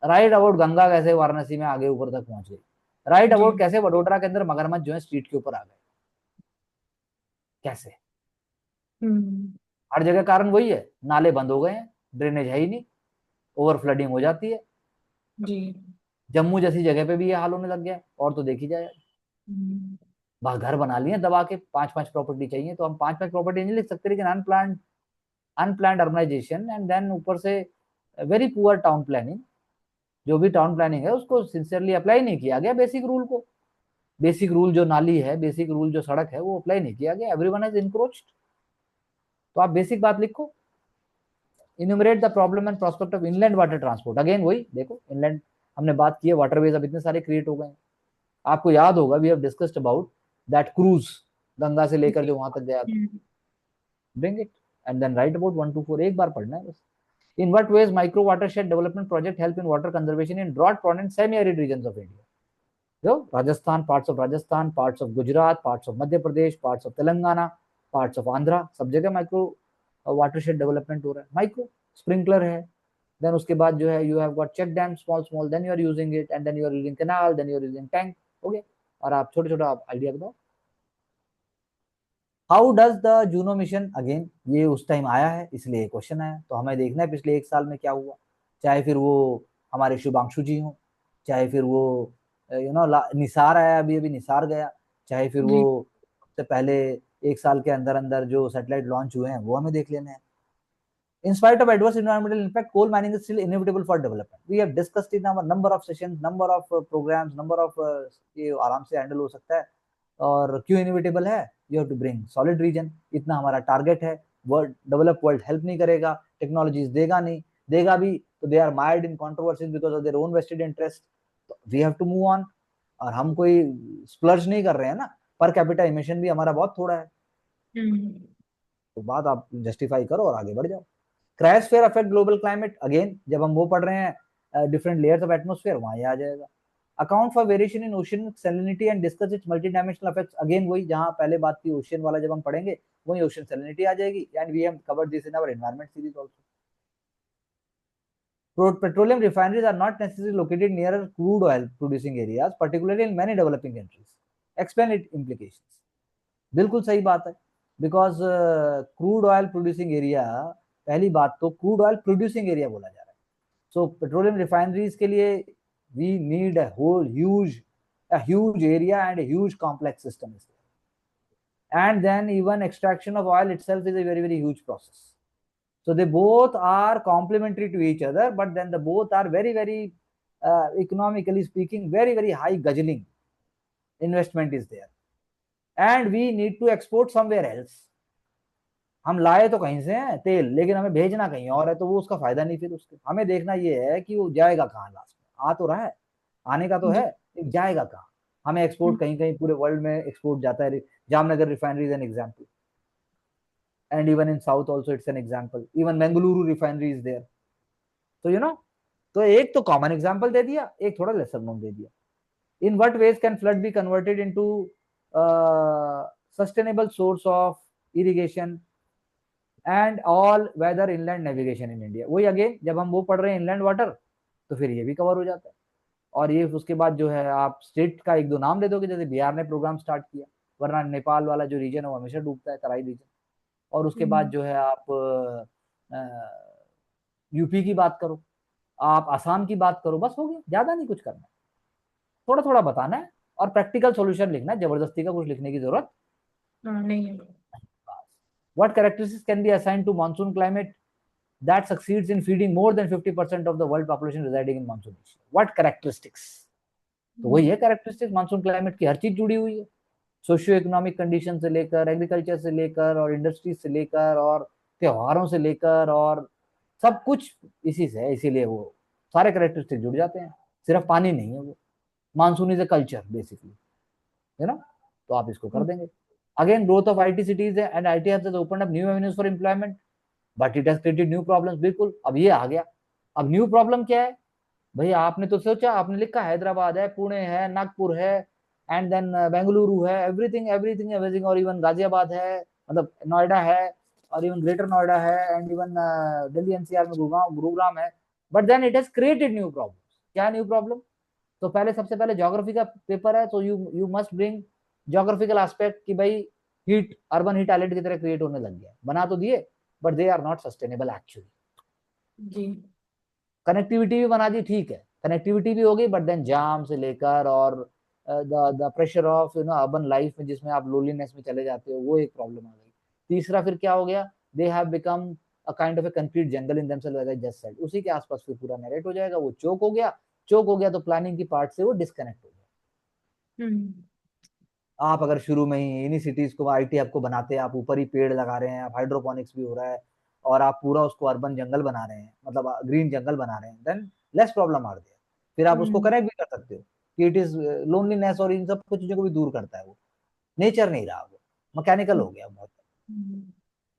Write about Ganga कैसे वाराणसी में आगे ऊपर तक पहुंच गई. Right about कैसे वडोदरा के अंदर मगरमच्छ जो है स्ट्रीट के ऊपर आ गए. कैसे? हर जगह कारण वही है, नाले बंद हो गए हैं, ड्रेनेज है ही नहीं, ओवर फ्लडिंग हो जाती है जी. जम्मू जैसी जगह पे भी ये हाल होने लग गया, और तो देखी जाए. बस घर बना लिए दबा के, 5-5 प्रॉपर्टी चाहिए, तो हम 5-5 प्रॉपर्टी नहीं लिख सकते, लेकिन अनप्लान्ड अर्बनाइजेशन, एंड देन ऊपर से वेरी पुअर टाउन प्लानिंग. जो भी टाउन प्लानिंग है उसको सिंसियरली अप्लाई नहीं किया गया. बेसिक रूल को, बेसिक रूल जो नाली है, बेसिक रूल जो सड़क है, वो अप्लाई नहीं किया गया. Everyone has encroached. तो आप बेसिक बात लिखो. Enumerate the problem and prospect of inland water transport. Again वही देखो, इनलैंड हमने बात की है, वाटरवेज अब इतने सारे क्रिएट हो गए. आपको याद होगा, we have discussed about that cruise, Ganga से लेकर जो वहां तक गया था. Bring it and then write about 1 to 4. एक बार पढ़ना है बस. In what ways micro watershed development project help in water conservation in drought prone and semi-arid regions of India? So, Rajasthan, parts of Rajasthan, parts of Gujarat, parts of Madhya Pradesh, parts of Telangana, parts of Andhra, सब जगह micro watershed development हो रहा है. Micro sprinkler है, then उसके बाद जो है you have got check dams, small, then you are using it, and then you are using canal, then you are using tank. Okay, और आप छोटा-छोटा आइडिया बताओ. How does the Juno mission, again ये उस टाइम आया है इसलिए question आया, तो हमें देखना है पिछले 1 साल में क्या हुआ. चाहे फिर वो हमारे शुभांशु जी हो, चाहे फिर वो निसार आया, अभी निसार गया, चाहे फिर वो सबसे पहले 1 साल के अंदर अंदर जो सैटेलाइट लॉन्च हुए हैं, वो हमें देख लेना है. In spite of adverse environmental impact, coal mining is still inevitable for development. We have discussed in our number of sessions, number of programs, number of ये आराम से हैंडल हो सकता है. और क्यों इनविटेबल है? You have to bring solid reason. इतना हमारा टारगेट है. वर्ल्ड डेवलप वर्ल्ड हेल्प नहीं करेगा, टेक्नोलॉजीज देगा नहीं, देगा भी तो they are mired in controversies because of their own vested interest. We have to move on. और हम कोई स्प्लर्ज नहीं कर रहे हैं ना, पर कैपिटा इमिशन भी हमारा बहुत थोड़ा है. तो बात आप जस्टिफाई करो और आगे बढ़ जाओ। Cryosphere affect global climate, again जब हम वो पढ़ रहे हैं डिफरेंट लेयर्स ऑफ एटमोस्फेयर, वहां ये आ जाएगा। Account for variation in ocean salinity and discuss it's multi dimensional effects, again वही जहां पहले बात थी ओशियन वाला, जब हम पढ़ेंगे वही ओशन सैलिनिटी आ जाएगी। And we have covered this in our environment series also. Petroleum refineries are not necessarily located near crude oil producing areas, particularly in many developing countries. Explain its implications. बिल्कुल सही बात है, because crude oil producing area, पहली बात तो crude oil producing area बोला जा रहा है। सो पेट्रोलियम रिफाइनरीज के लिए we need a huge area and a huge complex system is there. And then even extraction of oil itself is a very, very huge process. So they both are complementary to each other, but then the both are very, very economically speaking, very, very high guzzling investment is there. And we need to export somewhere else. हम लाए तो कहीं से हैं तेल, लेकिन हमें भेजना कहीं और है, तो वो उसका फायदा नहीं। फिर उसके हमें देखना ये है कि वो जाएगा कहाँ, लास्ट में आ तो रहा है, आने का तो है, जाएगा कहाँ। हमें एक्सपोर्ट कहीं कहीं पूरे वर्ल्ड में एक्सपोर्ट जाता है। Jamnagar refinery is an example, and even in south also it's an example, even Mangaluru refinery is there. So तो एक तो कॉमन एग्जांपल दे दिया, एक थोड़ा लेसर नोन दे दिया। In what ways can flood be converted into sustainable source of irrigation and all weather inland navigation in India. वही अगेन जब हम वो पढ़ रहे हैं इनलैंड वाटर, तो फिर ये भी कवर हो जाता है। और ये उसके बाद जो है आप स्टेट का एक दो नाम दे दोगे, जैसे बिहार ने प्रोग्राम स्टार्ट किया, वरना नेपाल वाला जो रीजन है वो हमेशा डूबता है, तराई रीजन। और उसके बाद जो है आप यूपी की बात करो, आप आसाम की बात करो, बस हो गया, ज्यादा नहीं कुछ करना, थोड़ा थोड़ा बताना है और प्रैक्टिकल सॉल्यूशन लिखना है, जबरदस्ती का कुछ लिखने की जरूरत नहीं है। What characteristics can be assigned to monsoon climate that succeeds in feeding more than 50% of the world population residing in monsoon Asia? What characteristics? तो वही है कैरेक्टरिस्टिक्स मानसून क्लाइमेट की, हर चीज जुड़ी हुई है, सोशियो इकोनॉमिक कंडीशन से लेकर, एग्रीकल्चर से लेकर, और इंडस्ट्रीज से लेकर, और त्योहारों से लेकर, और सब कुछ इसी से है। इसीलिए वो सारे कैरेक्टरिस्टिक जुड़ जाते हैं, सिर्फ पानी नहीं है वो। Monsoon is a culture basically, है ना। तो आप इसको कर देंगे। Again growth of IT cities and IT hubs has opened up new avenues for employment, but it has created new problems. बिल्कुल, अब ये आ गया। अब न्यू प्रॉब्लम क्या है भाई? आपने तो सोचा, आपने लिखा हैदराबाद है, पुणे है, नागपुर है, एंड देन बेंगलुरु है, एवरीथिंग एवरीथिंग एवरीथिंग, और इवन गाजियाबाद है, मतलब नोएडा है, और इवन ग्रेटर नोएडा है, एंड इवन दिल्ली एनसीआर में गुरुग्राम है। But then it has created new problem. क्या न्यू प्रॉब्लम? तो पहले सबसे पहले ज्योग्राफी का पेपर है, तो you must bring geographical aspect कि भाई हीट, अर्बन हीट आइलैंड की तरह क्रिएट होने लग गया। बना तो दिए, but they are not sustainable actually. जी। कनेक्टिविटी भी बना दी, ठीक है, कनेक्टिविटी भी हो गई, बट देन जाम से लेकर और the pressure of urban life में, जिसमें आप लोनलीनेस में चले जाते हो, वो एक प्रॉब्लम आ गई। तीसरा फिर क्या हो गया? They have become a kind of a concrete jungle in themselves, as I just said. उसी के आसपास फिर पूरा नरेट हो जाएगा, वो चोक हो गया। चोक हो गया तो प्लानिंग की पार्ट से वो डिस्कनेक्ट हो गया। आप अगर शुरू में ही इन्हीं सिटीज को आईटी हब को बनाते हैं, आप ऊपर ही पेड़ लगा रहे हैं, आप हाइड्रोपोनिक्स भी हो रहा है, और आप पूरा उसको अर्बन जंगल बना रहे हैं, मतलब ग्रीन जंगल बना रहे हैं, देन लेस प्रॉब्लम आ रही है। फिर आप उसको कनेक्ट भी कर सकते हो कि इट इज लोनलीनेस और इन सब कुछ चीजों को भी दूर करता है। वो नेचर नहीं रहा, वो मैकेनिकल हो गया बहुत।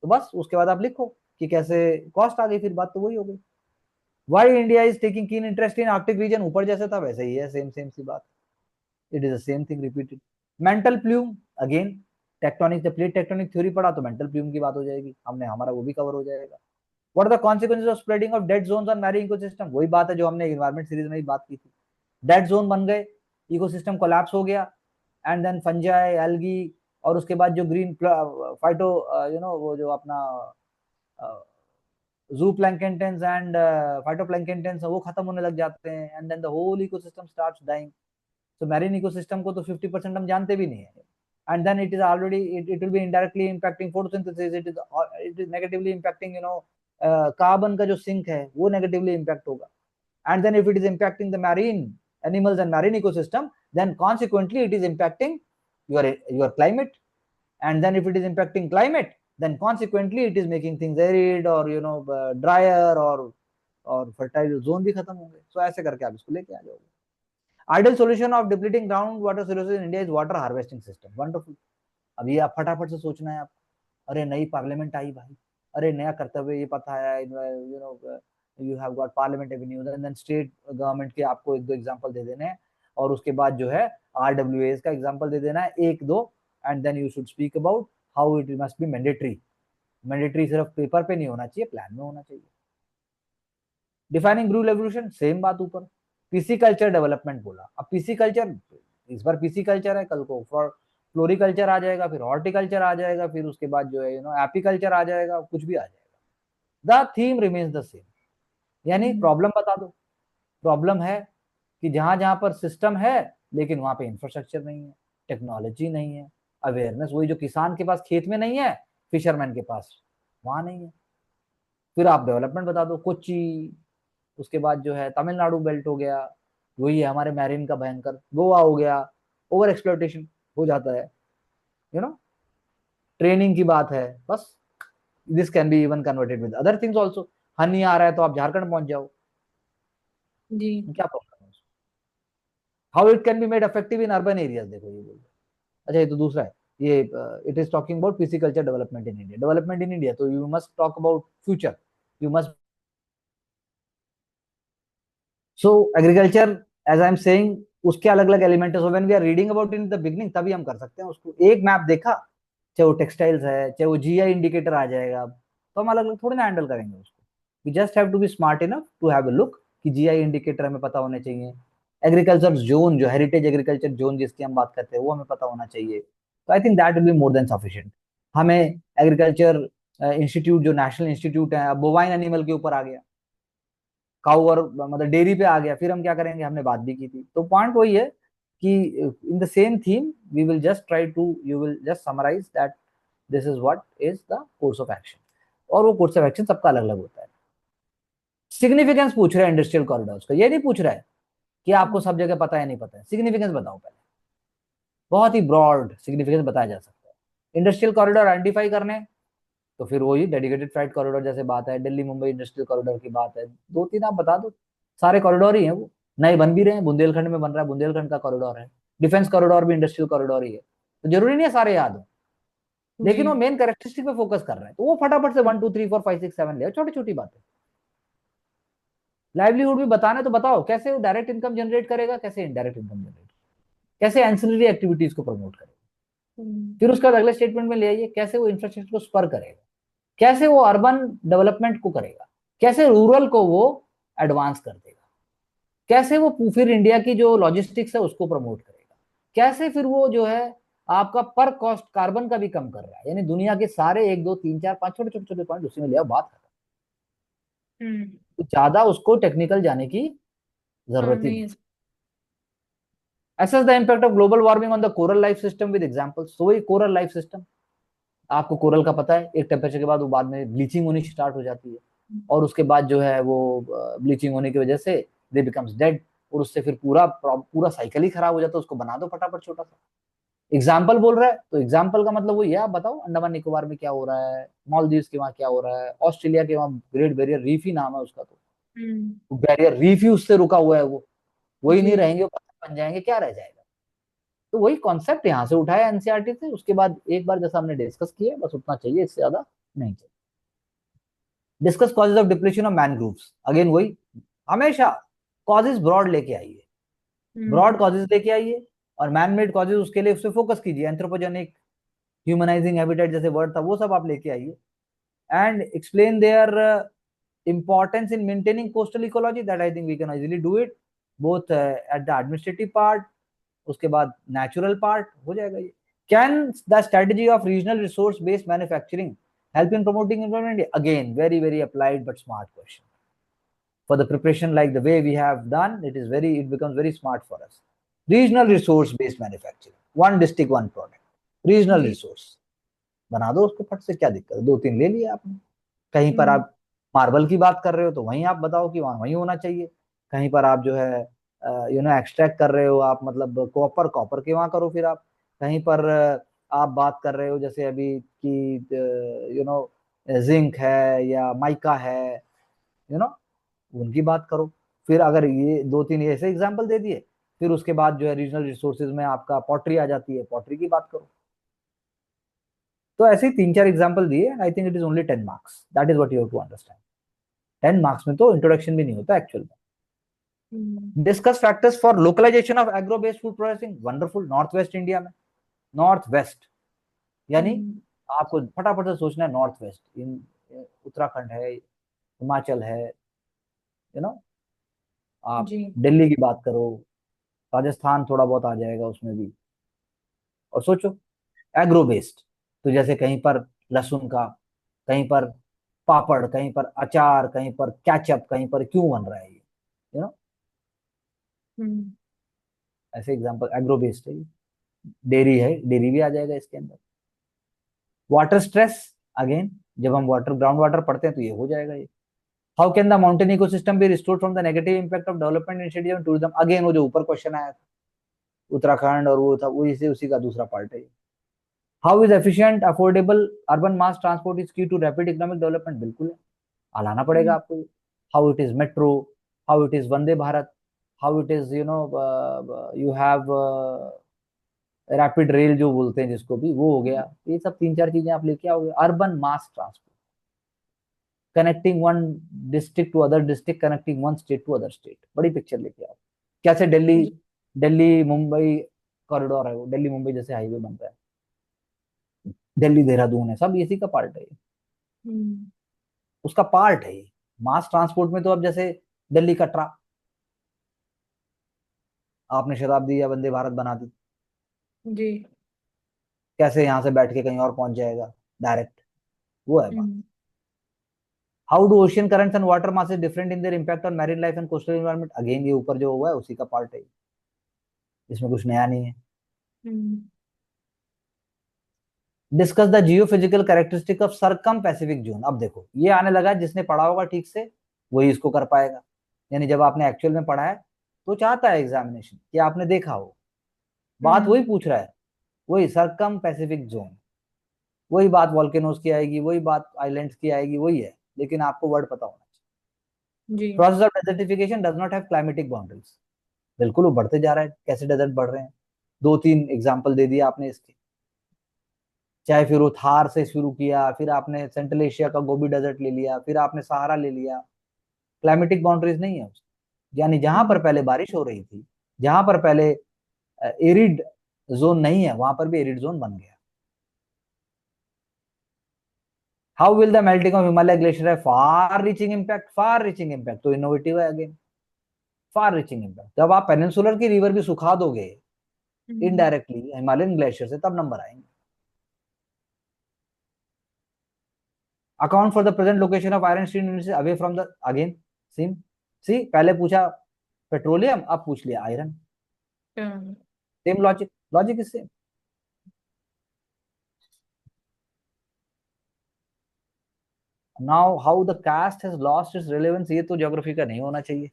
तो बस उसके बाद आप लिखो कि कैसे कॉस्ट आ गई, फिर बात तो वही हो गई। Y India is taking keen interest in Arctic region, ऊपर जैसे था वैसे ही है, सेम सेम सी बात। It is the same thing repeated. Mantle plume, again tectonic, जब प्लेट टेक्टोनिक थ्योरी पढ़ा तो मेंटल प्लूम की बात हो जाएगी, हमने हमारा वो भी कवर हो जाएगा। What are the consequences of spreading of dead zones on marine ecosystem, वही बात है जो हमने एनवायरमेंट सीरीज में ही बात की थी। डेड जोन बन गए, इकोसिस्टम कोलैप्स हो गया, एंड देन फंजाई, एल्गी, और उसके बाद जो ग्रीन फाइटो वो जो अपना जू प्लैंकेटन्स एंड फाइटोप्लैंकेटन्स वो खत्म होने लग जाते हैं, and then the whole ecosystem starts dying. तो मैरीन इकोसिस्टम को तो 50% हम जानते भी नहीं है, and then it is already it will be indirectly impacting photosynthesis, it is negatively impacting carbon का जो sink है वो negatively impact होगा, and then if it is impacting the marine animals and marine ecosystem, then consequently it is impacting your climate, and then if it is impacting climate, then consequently it is making things arid or drier, और fertile zone भी खत्म होंगे। so ऐसे करके आप इसको लेके आ जाओगे। Ideal solution of depleting groundwater resources in India is water harvesting system. Wonderful. अब ये आप फटाफट से सोचना है आपको, अरे नई पार्लियामेंट आई भाई, अरे नया कर्तव्य ये पता है, you have got parliament avenues, and then state government के आपको एक दो एग्जांपल दे देने हैं, और उसके बाद जो है आरडब्ल्यूएस का एग्जांपल दे देना है एक दो, and then you should speak about how it must be mandatory. Mandatory सिर्फ पेपर पे नहीं होना चाहिए, प्लान में होना चाहिए। डिफाइनिंग ब्लू रेवोल्यूशन, सेम बात ऊपर। पीसी कल्चर डेवलपमेंट बोला, अब पीसी कल्चर, इस बार पीसी कल्चर है, कल को फ्लोरिकल्चर आ जाएगा, फिर हॉर्टिकल्चर आ जाएगा, फिर उसके बाद जो है एपीकल्चर आ जाएगा, कुछ भी आ जाएगा, the theme remains the same. यानी प्रॉब्लम बता दो। प्रॉब्लम है कि जहां जहां पर सिस्टम है लेकिन वहां पे इंफ्रास्ट्रक्चर नहीं है, टेक्नोलॉजी नहीं है, अवेयरनेस, वही जो किसान के पास खेत में नहीं है, फिशरमैन के पास वहां नहीं है। फिर आप डेवलपमेंट बता दो, कोच्चि, उसके बाद जो है तमिलनाडु बेल्ट हो गया, वही है हमारे मैरिन का भयंकर, गोवा हो गया, ओवर एक्सप्लोटेशन हो जाता है, यू नो ट्रेनिंग की बात है बस। This can be even converted with other things also. Honey आ रहा है तो आप झारखंड पहुंच जाओ, जी। क्या प्रॉब्लम है? How it can be made effective in urban areas, देखो ये बोल। अच्छा ये तो दूसरा है, ये it is talking about pisciculture development in India. Development in India, तो you must talk about future, you must. So agriculture, as I am saying, उसके अलग अलग एलिमेंट है, so when we are reading about in the beginning तभी हम कर सकते हैं उसको। एक मैप देखा, चाहे वो टेक्सटाइल्स है, चाहे वो जीआई इंडिकेटर आ जाएगा, तो हम अलग अलग थोड़ी ना हैंडल करेंगे उसको। We just have to be smart enough to have a look कि जीआई इंडिकेटर हमें पता होने चाहिए। एग्रीकल्चर जोन, जो हेरिटेज एग्रीकल्चर जोन जिसकी हम बात करते हैं, वो हमें पता होना चाहिए। तो I think that will be more than sufficient. हमें एग्रीकल्चर इंस्टीट्यूट, जो नेशनल इंस्टीट्यूट है, अब बोवाइन एनिमल के ऊपर आ गया, काउ और मतलब डेयरी पे आ गया, फिर हम क्या करेंगे, हमने बात भी की थी। तो पॉइंट वही है कि in the same theme we will just try to, you will just summarise that this is what is the course of action, और वो कोर्स ऑफ एक्शन सबका अलग अलग होता है। सिग्निफिकेंस पूछ रहा है इंडस्ट्रियल कॉरिडोर्स का, ये नहीं पूछ रहा है कि आपको सब जगह पता है नहीं पता है, सिग्निफिकेंस बताओ पहले। बहुत ही ब्रॉड सिग्निफिकेंस बताया जा सकता है। इंडस्ट्रियल कॉरिडोर आइडेंटिफाई करने, तो फिर वही डेडिकेटेड फ्लाइट कॉरिडोर जैसे बात है, दिल्ली मुंबई इंडस्ट्रियल कॉरिडोर की बात है, दो तीन आप बता दो, सारे कॉरिडोर ही हैं वो, नए बन भी रहे हैं, बुंदेलखंड में बन रहा है, बुंदेलखंड का कॉरिडोर है, डिफेंस कॉरिडोर भी इंडस्ट्रियल कॉरिडोर ही है, तो जरूरी नहीं है सारे याद हो, जी। लेकिन वो मेन कैरेक्टरिस्टिक पे फोकस कर रहे हैं, तो वो फटाफट से 1 2 3 4 5 6 7 ले, छोटी छोटी बातें। लाइवलीहुड भी बताना है तो बताओ, कैसे वो डायरेक्ट इनकम जनरेट करेगा, कैसे इनडायरेक्ट इनकम जनरेट, कैसे एंसिलरी एक्टिविटीज को प्रमोट करेगा, फिर उसका अगले स्टेटमेंट में ले आइए कैसे वो इंफ्रास्ट्रक्चर को स्पर करेगा, कैसे वो अर्बन डेवलपमेंट को करेगा, कैसे रूरल को वो एडवांस कर देगा, कैसे वो फिर इंडिया की जो लॉजिस्टिक्स है उसको प्रमोट करेगा, कैसे फिर वो जो है आपका पर कॉस्ट कार्बन का भी कम कर रहा है। यानी दुनिया के सारे 1 2 3 4 5 छोटे छोटे छोटे पॉइंट उसी में लिया, बात खत्म। हम्म। तो ज्यादा उसको टेक्निकल जाने की हाँ, जरूरत ही नहीं नहीं। है। assess the impact of global warming on the coral life system with examples। तो वही कोरल लाइफ सिस्टम, आपको कोरल का पता है, एक टेम्परेचर के बाद वो बाद में ब्लीचिंग होनी स्टार्ट हो जाती है, और उसके बाद जो है वो ब्लीचिंग होने की वजह से दे बिकम्स डेड, और उससे फिर पूरा पूरा साइकिल ही खराब हो जाता है। उसको बना दो फटाफट छोटा सा। एग्जाम्पल बोल रहा है तो एग्जाम्पल का मतलब वही है, आप बताओ अंडमान निकोबार में क्या हो रहा है, मालदीव के वहाँ क्या हो रहा है, ऑस्ट्रेलिया के वहाँ ग्रेट बैरियर रीफ ही नाम है उसका, तो बैरियर रीफ ही उससे रुका हुआ है वो, वही नहीं जी। रहेंगे, वो बन जाएंगे, क्या रह जाएगा। तो वही कॉन्सेप्ट यहाँ से उठाया एनसीईआरटी से, उसके बाद एक बार जैसा हमने डिस्कस किया, बस उतना चाहिए, इससे ज्यादा नहीं चाहिए। Discuss causes of depletion of mangroves, again वही, हमेशा कॉजेज ब्रॉड लेके आइए, ब्रॉड कॉजेज लेके आइए, और मैन मेड कॉजेज उसके लिए उससे फोकस कीजिए, एंथ्रोपोजेनिक, ह्यूमनाइजिंग हैबिटेट जैसे वर्ड था वो सब आप लेके आइए, and explain their importance in maintaining coastal ecology, that I think we can easily do it both at the administrative part, उसके बाद नेचुरल पार्ट हो जाएगा ये। Can the strategy of regional resource based manufacturing help in promoting environment, again very very applied but smart question. For the preparation like the way we have done, it becomes very smart for us. Regional resource based manufacturing, one district one product, regional जी। Resource बना दो उसको फट से, क्या दिक्कत है, दो तीन ले लिए आपने। कहीं पर हम्म। आप मार्बल की बात कर रहे हो तो वहीं आप बताओ कि वहां वहीं होना चाहिए, कहीं पर आप जो है एक्सट्रैक्ट कर रहे हो आप, मतलब कॉपर, कॉपर के वहां करो फिर आप, कहीं पर आप बात कर रहे हो जैसे अभी कि जिंक है या माइका है, यू नो उनकी बात करो। फिर अगर ये दो तीन ऐसे एग्जाम्पल दे दिए, फिर उसके बाद जो है रीजनल रिसोर्सेज में आपका पॉटरी आ जाती है, पॉटरी की बात करो। तो ऐसे ही 3-4 एग्जांपल दिए, I think it is only 10 marks, that is what you have to understand. 10 marks में तो इंट्रोडक्शन भी नहीं होता एक्चुअल हम्म, में। Discuss factors for localisation of agro based food processing, wonderful. North west India में, नॉर्थ वेस्ट यानी हम्म, आपको फटाफट से सोचना है नॉर्थ वेस्ट, इन उत्तराखंड है, हिमाचल है, यू नो, आप जी। दिल्ली की बात करो, राजस्थान थोड़ा बहुत आ जाएगा उसमें भी। और सोचो एग्रो बेस्ड, तो जैसे कहीं पर लहसुन का, कहीं पर पापड़, कहीं पर अचार, कहीं पर कैचअप, कहीं पर क्यों बन रहा है ये, यू नो, हम्म, ऐसे एग्जांपल एग्रो बेस्ड है। डेयरी है, डेयरी भी आ जाएगा इसके अंदर। वाटर स्ट्रेस, अगेन जब हम वाटर ग्राउंड वाटर पढ़ते हैं तो ये हो जाएगा ये। How can the mountain ecosystem be restored from the negative impact of development initiative and tourism, again वो जो ऊपर क्वेश्चन आया था उत्तराखंड और वो था, वो इसे उसी का दूसरा पार्ट है। How is efficient affordable urban mass transport is की टू रैपिड इकोनॉमिक डेवलपमेंट, बिल्कुल है, लाना पड़ेगा हम्म, आपको। How it is metro, how it is Vande Bharat, how it is you have rapid rail जो बोलते हैं जिसको भी, वो हो गया। ये सब 3-4 चीजें आप लेके आओगे। Urban mass transport, connecting one district to other district, connecting one state to other state, बड़ी पिक्चर लेके आओ। कैसे दिल्ली, जी। दिल्ली मुंबई कॉरिडोर है वो, दिल्ली मुंबई जैसे हाईवे बन रहा है, दिल्ली देहरादून है, सब इसी का पार्ट है ये। हम्म, उसका पार्ट है ये। मास ट्रांसपोर्ट में तो अब जैसे दिल्ली कटरा आपने शताब्दी या वंदे भारत बना दी, जी। कैसे यहाँ से बैठ के कहीं और पहुंच जाएगा डायरेक्ट, वो है बात। Hmm, how do ocean currents and water masses different in their impact on marine life and coastal environment, again ये ऊपर जो हुआ है उसी का पार्ट है, इसमें कुछ नया नहीं है। Hmm, discuss the geophysical characteristic of circum Pacific zone, अब देखो ये आने लगा है, जिसने पढ़ा होगा ठीक से वही इसको कर पाएगा। यानी जब आपने एक्चुअल में पढ़ा है तो चाहता है एग्जामिनेशन कि आपने देखा हो, बात वही हम्म, पूछ रहा है, वही सरकम पैसिफिक जोन, वही बात वॉल्केनोज की आएगी, वही बात आइलैंड्स की आएगी, वही है, लेकिन आपको वर्ड पता होना चाहिए। जी। Process of desertification does not have climatic boundaries, बिल्कुल वो बढ़ते जा रहा है, कैसे डेजर्ट बढ़ रहे हैं, 2-3 एग्जाम्पल दे दिया आपने इसके। चाहे फिर वो थार से शुरू किया, फिर आपने सेंट्रल एशिया का गोबी डेजर्ट ले लिया, फिर आपने सहारा ले लिया, क्लाइमेटिक बाउंड्रीज नहीं है उसकी। यानी जहां पर हम्म, पहले बारिश हो रही थी, जहां पर पहले एरिड जोन नहीं है, वहां पर भी एरिड जोन बन गया। How will the melting of Himalaya glacier है far reaching impact, far reaching impact तो इनोवेटिव है अगेन, फार रीचिंग इम्पैक्ट। जब आप पेनिनसुलर की रिवर भी सुखा दोगे हम्म, इनडायरेक्टली हिमालयन ग्लेशियर से, तब नंबर आएंगे। Account for the present location of iron steel away from the, again same, see पहले पूछा पेट्रोलियम, अब पूछ लिया iron, hmm, same logic, logic is same. Now how the caste has lost its relevance, ये तो geography का नहीं होना चाहिए।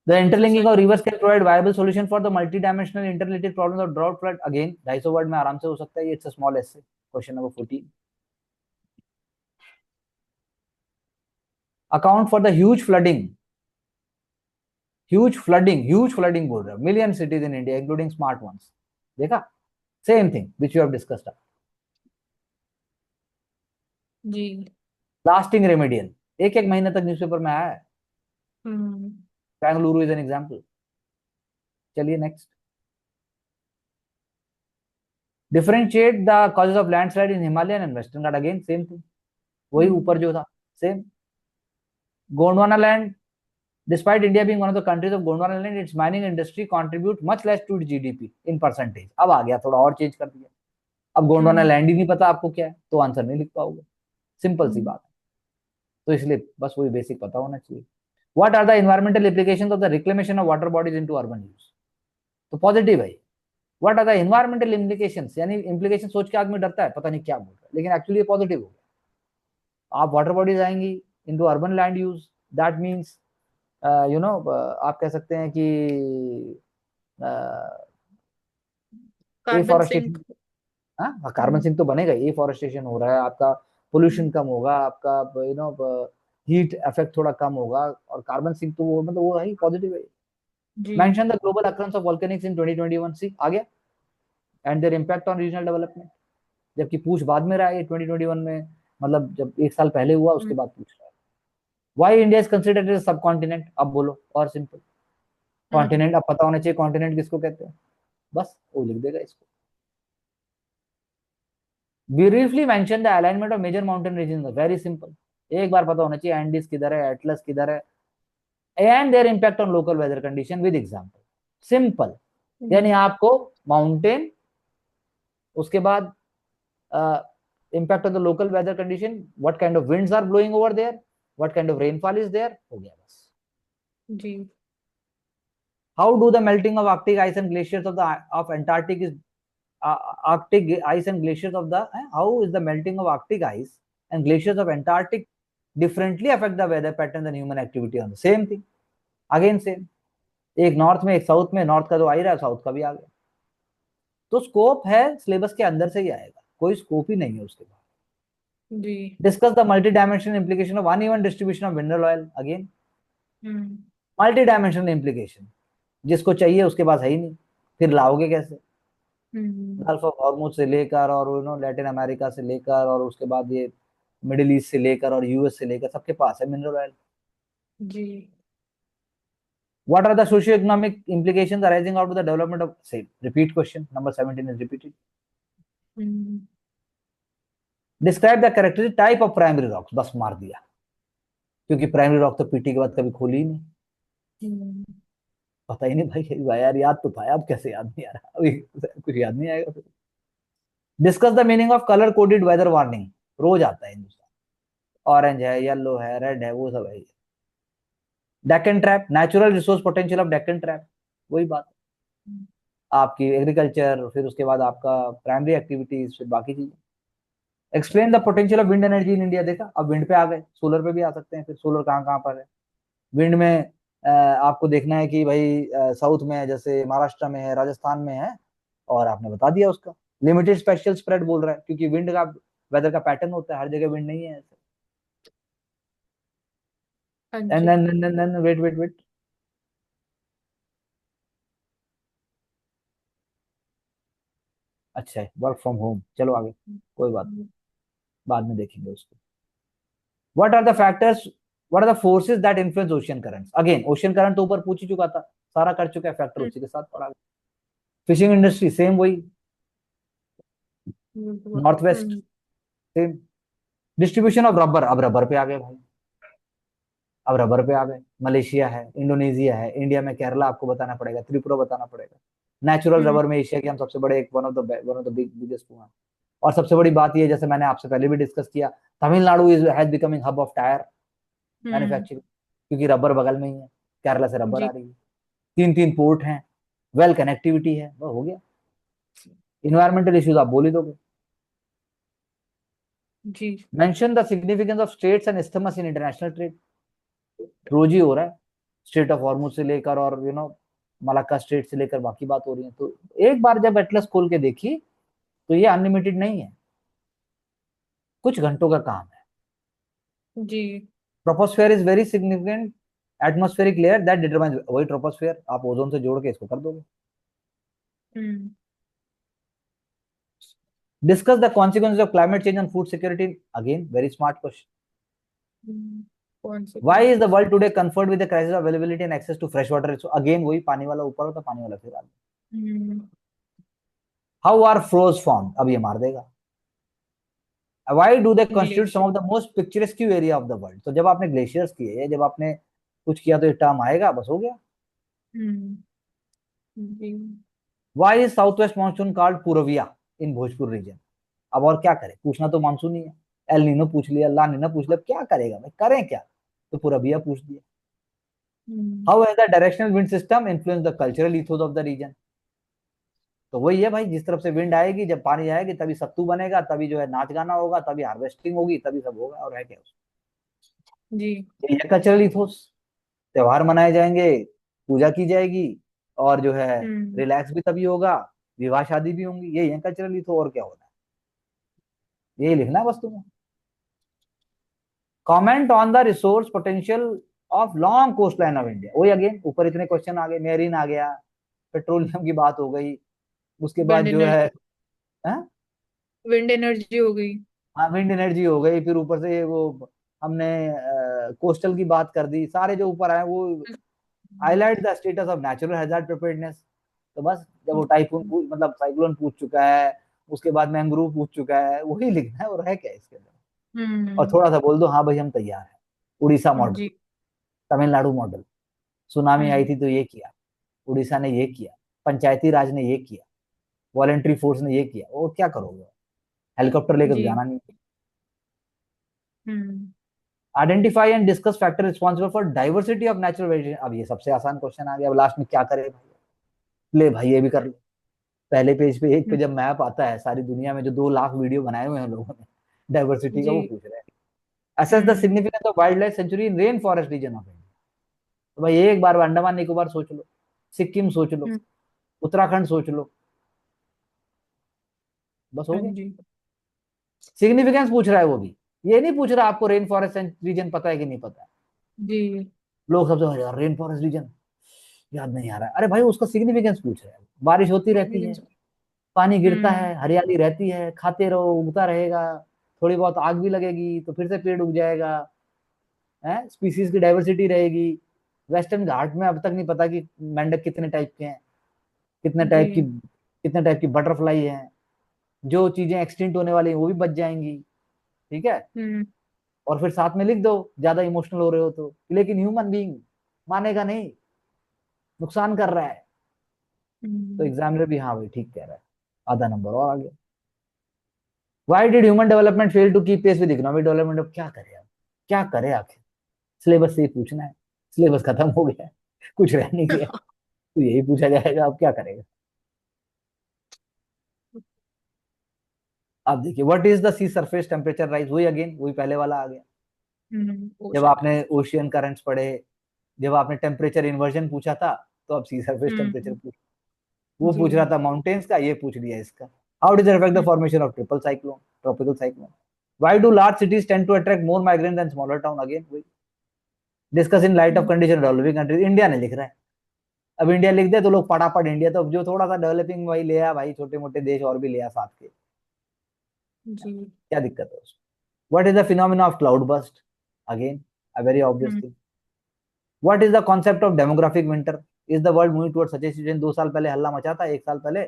The interlinking of society. Rivers can provide viable solution for the multi dimensional interrelated problems of drought flood, again 250 word में आराम से हो सकता है ये, it's a small essay. Question number 14, account for the huge flooding बोल रहे हो, million cities in India including smart ones, देखा, same thing which you have discussed. जी। लास्टिंग रेमेडियल, एक एक महीने तक न्यूज़पेपर में आया है, hmm, Bengaluru is an example. चलिए next, differentiate the causes of landslide in Himalayan and Western Ghat, again same thing, वही ऊपर हम्म, जो था same. Gondwana land, despite India being one of the countries of Gondwana land, its mining industry contribute much less to its GDP in percentage, अब आ गया थोड़ा और change कर दिया, अब गोंडवाना हम्म, लैंड ही नहीं पता आपको क्या है तो आंसर नहीं लिख पाओगे, सिंपल सी हम्म, बात है। तो इसलिए बस वही बेसिक पता होना चाहिए। What are the environmental implications of the reclamation of water bodies into urban use, तो पॉजिटिव है। What are the environmental implications, यानी इम्प्लीकेशन सोच के आदमी डरता है, पता नहीं क्या बोल रहा है, लेकिन एक्चुअली ये पॉजिटिव हो गया। आप वाटर बॉडीज आएंगी into urban land use, that means you know, आप कह सकते हैं कि कार्बन एफॉरेस्टेशन, सिंक। हाँ कार्बन हम्म, सिंक तो बनेगा, एफॉरेस्टेशन हो रहा है आपका, पोल्यूशन हम्म, कम होगा आपका, यू नो, हीट इफेक्ट थोड़ा कम होगा, और कार्बन सिंक तो वो मतलब वो है पॉजिटिव है। जी। Mention the global occurrence of volcanics in 2021, सी आ गया, and their impact on regional development. जबकि पूछ बाद में रहा है 2021 में, मतलब जब एक साल पहले हुआ उसके बाद पूछ रहा है। Why India is considered as subcontinent, अब बोलो और सिंपल। कॉन्टिनेंट अब पता होना चाहिए कॉन्टिनेंट किसको कहते हैं, बस वो लिख देगा इसको। Briefly mention the alignment of major mountain region, very simple, एक बार पता होना चाहिए एंडीज किधर है, एटलस किधर है, and their impact on local weather condition with example, simple. यानी आपको माउंटेन, उसके बाद impact on the local weather condition, what kind of winds are blowing over there, what kind of rainfall is there, हो गया बस जी। How do the melting of Arctic ice and glaciers of the of Antarctic is Arctic ice and glaciers of the how is the melting of Arctic ice and glaciers of Antarctic differently affect the weather pattern than human activity on the same thing, again same, एक north में एक south में, north का तो आ ही रहा है, south का भी आ गया। तो स्कोप है सिलेबस के अंदर से ही आएगा, कोई स्कोप ही नहीं है उसके बाद। जी। Discuss the multi dimensional implication of uneven distribution of mineral oil, again multi dimensional implication, जिसको चाहिए उसके पास है ही नहीं, फिर लाओगे कैसे। गल्फ ऑफ हॉर्मुज से लेकर और लैटिन अमेरिका से लेकर और उसके बाद ये मिडिल ईस्ट से लेकर और यूएस से लेकर सबके पास है मिनरल ऑयल। जी। What are the socio-economic implications arising out of the development of, say, repeat question number 17 is repeated. Describe the characteristic type of primary rocks, बस मार दिया, क्योंकि प्राइमरी रॉक तो पीटी के बाद कभी खोली ही नहीं, पता ही नहीं भाई यार, याद तो था, अब कैसे याद नहीं आ रहा, अभी कुछ याद नहीं आएगा फिर। Discuss the meaning of colour coded weather warning, रोज आता है हिंदुस्तान, ऑरेंज है, येलो है, रेड है, वो सब है। Deccan trap, natural resource potential of Deccan trap, वही बात, आपकी एग्रीकल्चर, फिर उसके बाद आपका प्राइमरी एक्टिविटीज, फिर बाकी चीजें। Explain the potential of wind energy in India, देखा अब विंड पे आ गए, सोलर पे भी आ सकते हैं, फिर सोलर कहाँ कहाँ पर है। विंड में आपको देखना है कि भाई साउथ में है, जैसे महाराष्ट्र में है, राजस्थान में है, और आपने बता दिया उसका। लिमिटेड स्पेशल स्प्रेड बोल रहा है, क्योंकि विंड का वेदर का पैटर्न होता है, हर जगह विंड नहीं है ऐसे। And then wait wait wait, अच्छा है वर्क फ्रॉम होम, चलो आगे, कोई बात नहीं, बाद में देखेंगे उसको। What are the factors, what are the forces that influence ocean currents, again ocean current तो ऊपर पूछ ही चुका था, सारा कर चुका है, फैक्टर उसी के साथ पढ़ा। फिशिंग इंडस्ट्री सेम वही, north waist same. Distribution of rubber, अब रबर पे आ गए भाई, अब रबर पे आ गए, मलेशिया है, इंडोनेशिया है, इंडिया में केरला आपको बताना पड़ेगा, त्रिपुरा बताना पड़ेगा। नेचुरल रबर में एशिया के हम सबसे बड़े, एक वन ऑफ द बिगेस्ट हुआ। और सबसे बड़ी बात ये, जैसे मैंने आपसे पहले भी डिस्कस किया, Tamil Nadu is has becoming hub of tyre manufacturing, क्योंकि रबर बगल में ही है, केरला से रबर आ रही है, 3 पोर्ट हैं, वेल कनेक्टिविटी है, वो हो गया। इन्वायरमेंटल इश्यूज आप बोल ही दोगे। जी। Mention the significance of straits and isthmus in international trade, रोज ही हो रहा है, स्ट्रेट ऑफ हॉर्मुज से लेकर और मलाक्का स्ट्रेट से लेकर बाकी बात हो रही है। तो एक बार जब एटलस खोल के देखी तो ये अनलिमिटेड नहीं है, कुछ घंटों का काम है। जी। Troposphere is very significant atmospheric layer that determines, वही ट्रोपोस्फेयर, आप ओजोन से जोड़ के इसको कर दोगे। Discuss the consequences of climate change on food security, again very smart question. Why is the world today confronted with the crisis of availability and access to fresh water? So again वही, पानी वाला ऊपर होता, पानी वाला फिर आगे। How are flows formed? अब ये मार देगा। Why do they constitute some of the most picturesque area of the world? तो जब आपने ग्लेशियर्स किए, जब आपने कुछ किया तो ये टर्म आएगा, बस हो गया। Why is southwest monsoon called Purvaiya in Bhojpur region? अब और क्या करें, पूछना तो मानसून ही है, एल नीनो पूछ लिया, ला नीनो पूछ लिया, क्या करेगा भाई, करें क्या, तो पूर्विया पूछ दिया। How has the directional wind system influenced the cultural ethos of the region? तो वही है भाई, जिस तरफ से विंड आएगी, जब पानी आएगी, तभी सत्तू बनेगा, तभी जो है नाच गाना होगा, तभी हार्वेस्टिंग होगी, तभी सब होगा, और है क्या जी, ये कल्चरल इथोस। त्योहार मनाए जाएंगे, पूजा की जाएगी, और जो है रिलैक्स भी तभी होगा, विवाह शादी भी होंगी, यही है कल्चरल इथो, और क्या होना है, यही लिखना है बस तुम्हें। Comment on the resource potential of long coast line of India, वही अगेन ऊपर इतने क्वेश्चन आ गए, मेरीन आ गया, पेट्रोलियम की बात हो गई, उसके बाद विंड जो है, एनर्जी, हाँ, विंड एनर्जी हो गई। हाँ विंड एनर्जी हो गई, फिर ऊपर से वो हमने कोस्टल की बात कर दी, सारे जो ऊपर आए वो highlight the status of natural hazard preparedness. तो बस जब वो टाइफून मतलब साइक्लोन पूछ चुका है, उसके बाद मैंग्रोव पूछ चुका है, वही लिखना है और है क्या इसके अंदर। और हम्म। थोड़ा सा बोल दो, हाँ भाई हम तैयार हैं। उड़ीसा मॉडल, जी। तमिलनाडु मॉडल, सुनामी आई हम्म। थी तो ये किया, उड़ीसा ने ये किया, पंचायती राज ने ये किया, वॉलेंट्री फोर्स ने ये किया, वो क्या करोगे, हेलीकॉप्टर लेकर तो जी। जाना नहीं। Hmm. Identify and discuss factor responsible for diversity of natural vegetation. अब ये सबसे आसान क्वेश्चन आ गया, अब लास्ट में क्या करे भाई, ले भाई ये भी कर ले। पहले पेज पे एक पे हम्म, जब मैप आता है सारी दुनिया में जो 2 लाख वीडियो बनाए हुए हैं लोगों ने डाइवर्सिटी का, जी। वो पूछ रहे हैं assess the hmm. Significance of wild life sanctuary in rain forest region of India. तो भाई एक बार अंडमान निकोबार सोच लो, सिक्किम सोच लो, हम्म, उत्तराखंड सोच लो, बस हो हाँ गया। जी। सिग्निफिकेंस पूछ रहा है वो भी, ये नहीं पूछ रहा आपको रेन फॉरेस्ट रीजन पता है कि नहीं पता है। जी। लोग सबसे अरे यार रेन फॉरेस्ट रीजन याद नहीं आ रहा है, अरे भाई उसका सिग्निफिकेंस पूछ रहा है। बारिश होती रहती है, पानी गिरता हम्म। है, हरियाली रहती है, खाते रहो उगता रहेगा, थोड़ी बहुत आग भी लगेगी तो फिर से पेड़ उग जाएगा, है स्पीसीज की डाइवर्सिटी रहेगी। वेस्टर्न घाट में अब तक नहीं पता कि मेंढक कितने टाइप के हैं, कितने जी। टाइप की कितने टाइप की बटरफ्लाई हैं, जो चीजें एक्सटिंक्ट होने वाली हैं वो भी बच जाएंगी। ठीक है, हम्म। और फिर साथ में लिख दो ज्यादा इमोशनल हो रहे हो तो, लेकिन ह्यूमन बीइंग मानेगा नहीं, नुकसान कर रहा है। तो हम्म। एग्जामिनर भी हाँ भाई ठीक कह रहा है, आधा नंबर और आ गया। Why did human development fail to keep pace with economic development. अब क्या करे, अब क्या करे आखिर, सिलेबस से ही पूछना है, सिलेबस खत्म हो गया है, कुछ रह नहीं गया, तो यही पूछा जाएगा, अब क्या करेगा। अब देखिए, what is the sea surface temperature rise, वही अगेन वही पहले वाला आ गया। जब ओशन। आपने ओशियन करंट्स पढ़े, जब आपने टेम्परेचर इन्वर्जन पूछा था, तो अब सी सरफेस टेम्परेचर हम्म। पूछ, वो जी। पूछ रहा था माउंटेन्स का, ये पूछ लिया इसका। How does affect the hmm. Formation of triple cyclone, tropical cyclone. Why do large cities tend to attract more migrant than smaller town, again वही। Discuss in light of hmm, condition developing countries, India ने लिख रहा है। अब India लिख दे तो लोग फटाफट इंडिया, तो अब जो थोड़ा सा डेवलपिंग भाई ले आ भाई, छोटे मोटे देश और भी ले आ साथ के, जी। क्या दिक्कत है उसमें। What is the phenomena of cloud burst, again a very obvious hmm. Thing. What is the concept of demographic winter, is the world moving towards such A situation. 2 साल पहले हल्ला मचा था, 1 साल पहले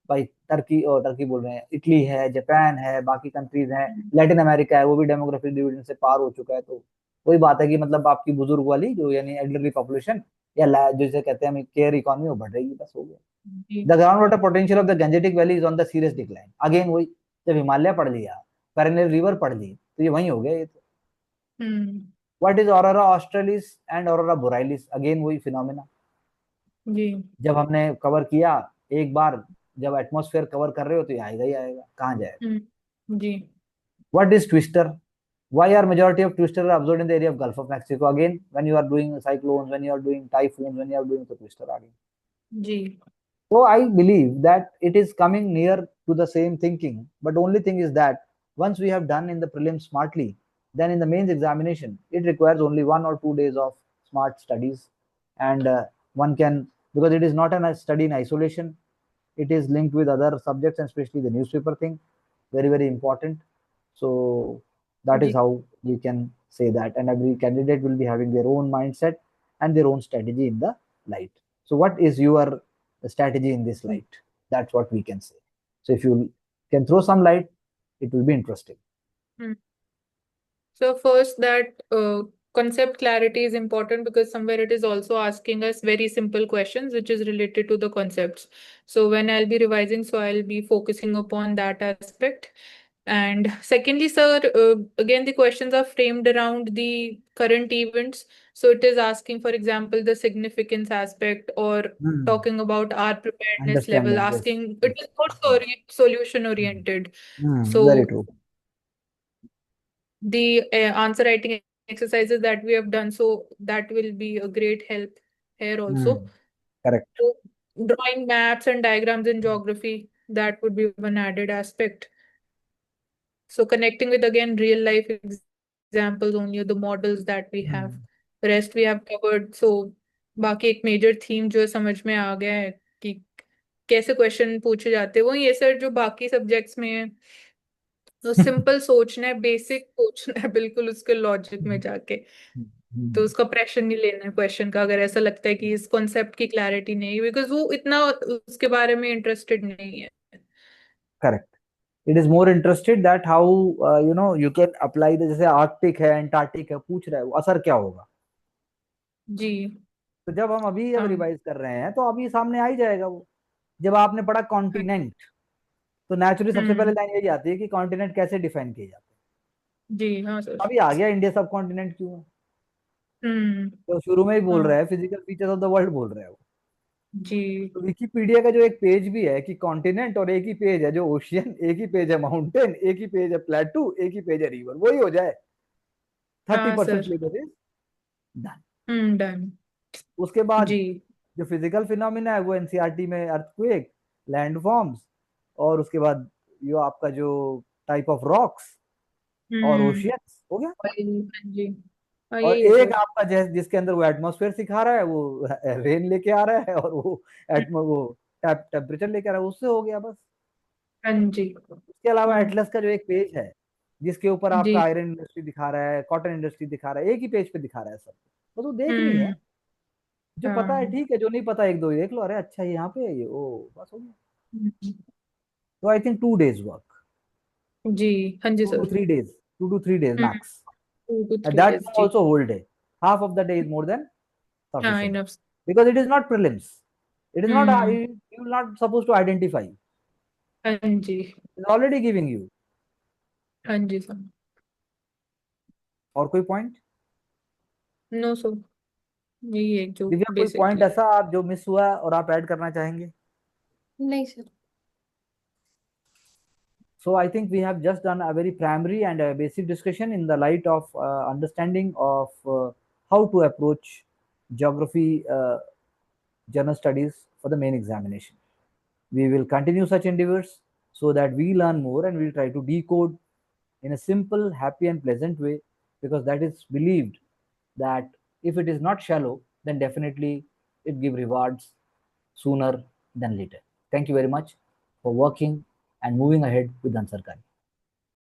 भाई टर्की, और टर्की बोल रहे हैं, इटली है, जापान है, बाकी कंट्रीज हैं, हम्म, लैटिन अमेरिका है, वो भी डेमोग्राफिक डिविडेंड से पार हो चुका है। तो वही बात है कि मतलब आपकी बुजुर्ग वाली जो यानी एल्डरली पॉपुलेशन, या जिसे कहते हैं हम केयर इकोनॉमी, वो बढ़ रही है, बस हो गया। जी। The ground water potential of the Gangetic valley is on the serious decline, again वही, जब हिमालय पढ़ लिया, पेरेनियल रिवर पढ़ ली, तो ये वही हो गया ये तो। Hmm. What is aurora australis and aurora borealis, again वही फिनोमिना। जी। जब हमने कवर किया एक बार, जब एटमॉस्फेयर कवर कर रहे हो तो ये आएगा ही आएगा, कहाँ जाएगा। जी। What is twister, why are majority of twister are observed in the area of Gulf of Mexico, again when you are doing cyclones, when you are doing typhoons, when you are doing the twister again. जी। So I believe that it is coming near to the same thinking, but only thing is that once we have done in the prelims smartly, then in the mains examination it requires only 1 or 2 days of smart studies, and one can, because it is not a study in isolation, it is linked with other subjects and especially the newspaper thing, very very important. So that is जी। how we can say that, and every candidate will be having their own mindset and their own strategy in the light. So what is your strategy in this light, that's what we can say. So if you can throw some light, it will be interesting. Hmm. So first, that concept clarity is important because somewhere it is also asking us very simple questions which is related to the concepts. So when I'll be revising, so I'll be focusing upon that aspect. And secondly, sir, again, the questions are framed around the current events. So it is asking, for example, the significance aspect or talking about our preparedness level, Understanding, yes, asking, yes. it is more solution oriented. Very So true. the answer writing exercises that we have done, so that will be a great help here also. Correct. So drawing maps and diagrams in geography, that would be one added aspect. So connecting with again real life examples only, the models that we have. Rest we have covered. So बाकी एक major theme जो है समझ में आ गया है कि कैसे क्वेश्चन पूछे जाते हैं वो ये सर जो बाकी सब्जेक्ट्स में है, तो सिंपल सोचना है, बेसिक सोचना है बिल्कुल उसके लॉजिक में जाके। तो उसका प्रेशर नहीं लेना है क्वेश्चन का, अगर ऐसा लगता है कि इस कॉन्सेप्ट की क्लैरिटी नहीं, बिकॉज वो इतना उसके बारे में इंटरेस्टेड नहीं है। Correct. It is more interested that how you can apply the, जैसे आर्कटिक है, एंटार्क्टिक है, पूछ रहा है वो असर क्या होगा. जी। तो जब हम अभी जब हाँ। रिवाइज कर रहे हैं तो अभी सामने आ ही जाएगा वो. जब आपने पढ़ा कॉन्टिनेंट, तो नेचुरली सबसे पहले हम्म। लाइन यही आती है कि कॉन्टिनेंट कैसे डिफाइन किए जाते जी हाँ सर। हैं. अभी आ गया इंडिया सब कॉन्टिनेंट क्यों है. हम्म। तो शुरू में ही बोल हाँ। रहा है physical features of the world बोल रहा है वो. जी। तो विकिपीडिया का जो एक पेज भी है कि कॉन्टिनेंट, और एक ही पेज है जो ओशियन, एक ही पेज है माउंटेन, एक ही पेज है प्लेटू, एक ही पेज है रिवर, वही हो जाए. 30% हाँ sir. Syllabus is done. Done. उसके बाद जी। जो फिजिकल फिनोमिना है वो एनसीईआरटी में अर्थक्वेक, लैंड फॉर्म्स, और उसके बाद यो आपका जो टाइप ऑफ रॉक्स और हम्म। ओशियंस हो गया. जी। हाँ और यही है एक सर। आपका जिसके अंदर वो एटमॉस्फेयर सिखा रहा है, वो रेन लेके आ रहा है, और वो एटमो वो टेम्परेचर लेके आ रहा है, उससे हो गया बस. हाँ जी। उसके अलावा हाँ। एटलस का जो एक पेज है जिसके ऊपर आपका जी। आयरन इंडस्ट्री दिखा रहा है, कॉटन इंडस्ट्री दिखा रहा है, एक ही पेज पे दिखा रहा है सब. बस वो देखनी है. हम्म। जो पता है हाँ। ठीक है, जो नहीं पता एक दो ही देख लो, अरे अच्छा ये यहाँ पे है, ये ओ बस हो गया. हम्म। तो आई थिंक 2 days वर्क. जी हाँ जी 2 to 3 days, 2 to 3 days hmm max. 2 to 3 days That जी। also whole day. Half of the day is more than हाँ sufficient, enough. because it is not prelims. It is not hmm. you are not supposed to identify. It हाँ जी। is already giving you. हाँ जी sir. और कोई point. No sir, यही है जो दिव्या, कोई point basically. ऐसा आप जो मिस हुआ और आप ऐड करना चाहेंगे. नहीं sir. So I think we have just done a very primary and a basic discussion in the light of understanding of how to approach geography general studies for the main examination. We will continue such endeavors so that we learn more and we'll try to decode in a simple, happy, and pleasant way, because that is believed that if it is not shallow, then definitely it give rewards sooner than later. Thank you very much for working and moving ahead with Ansarkari.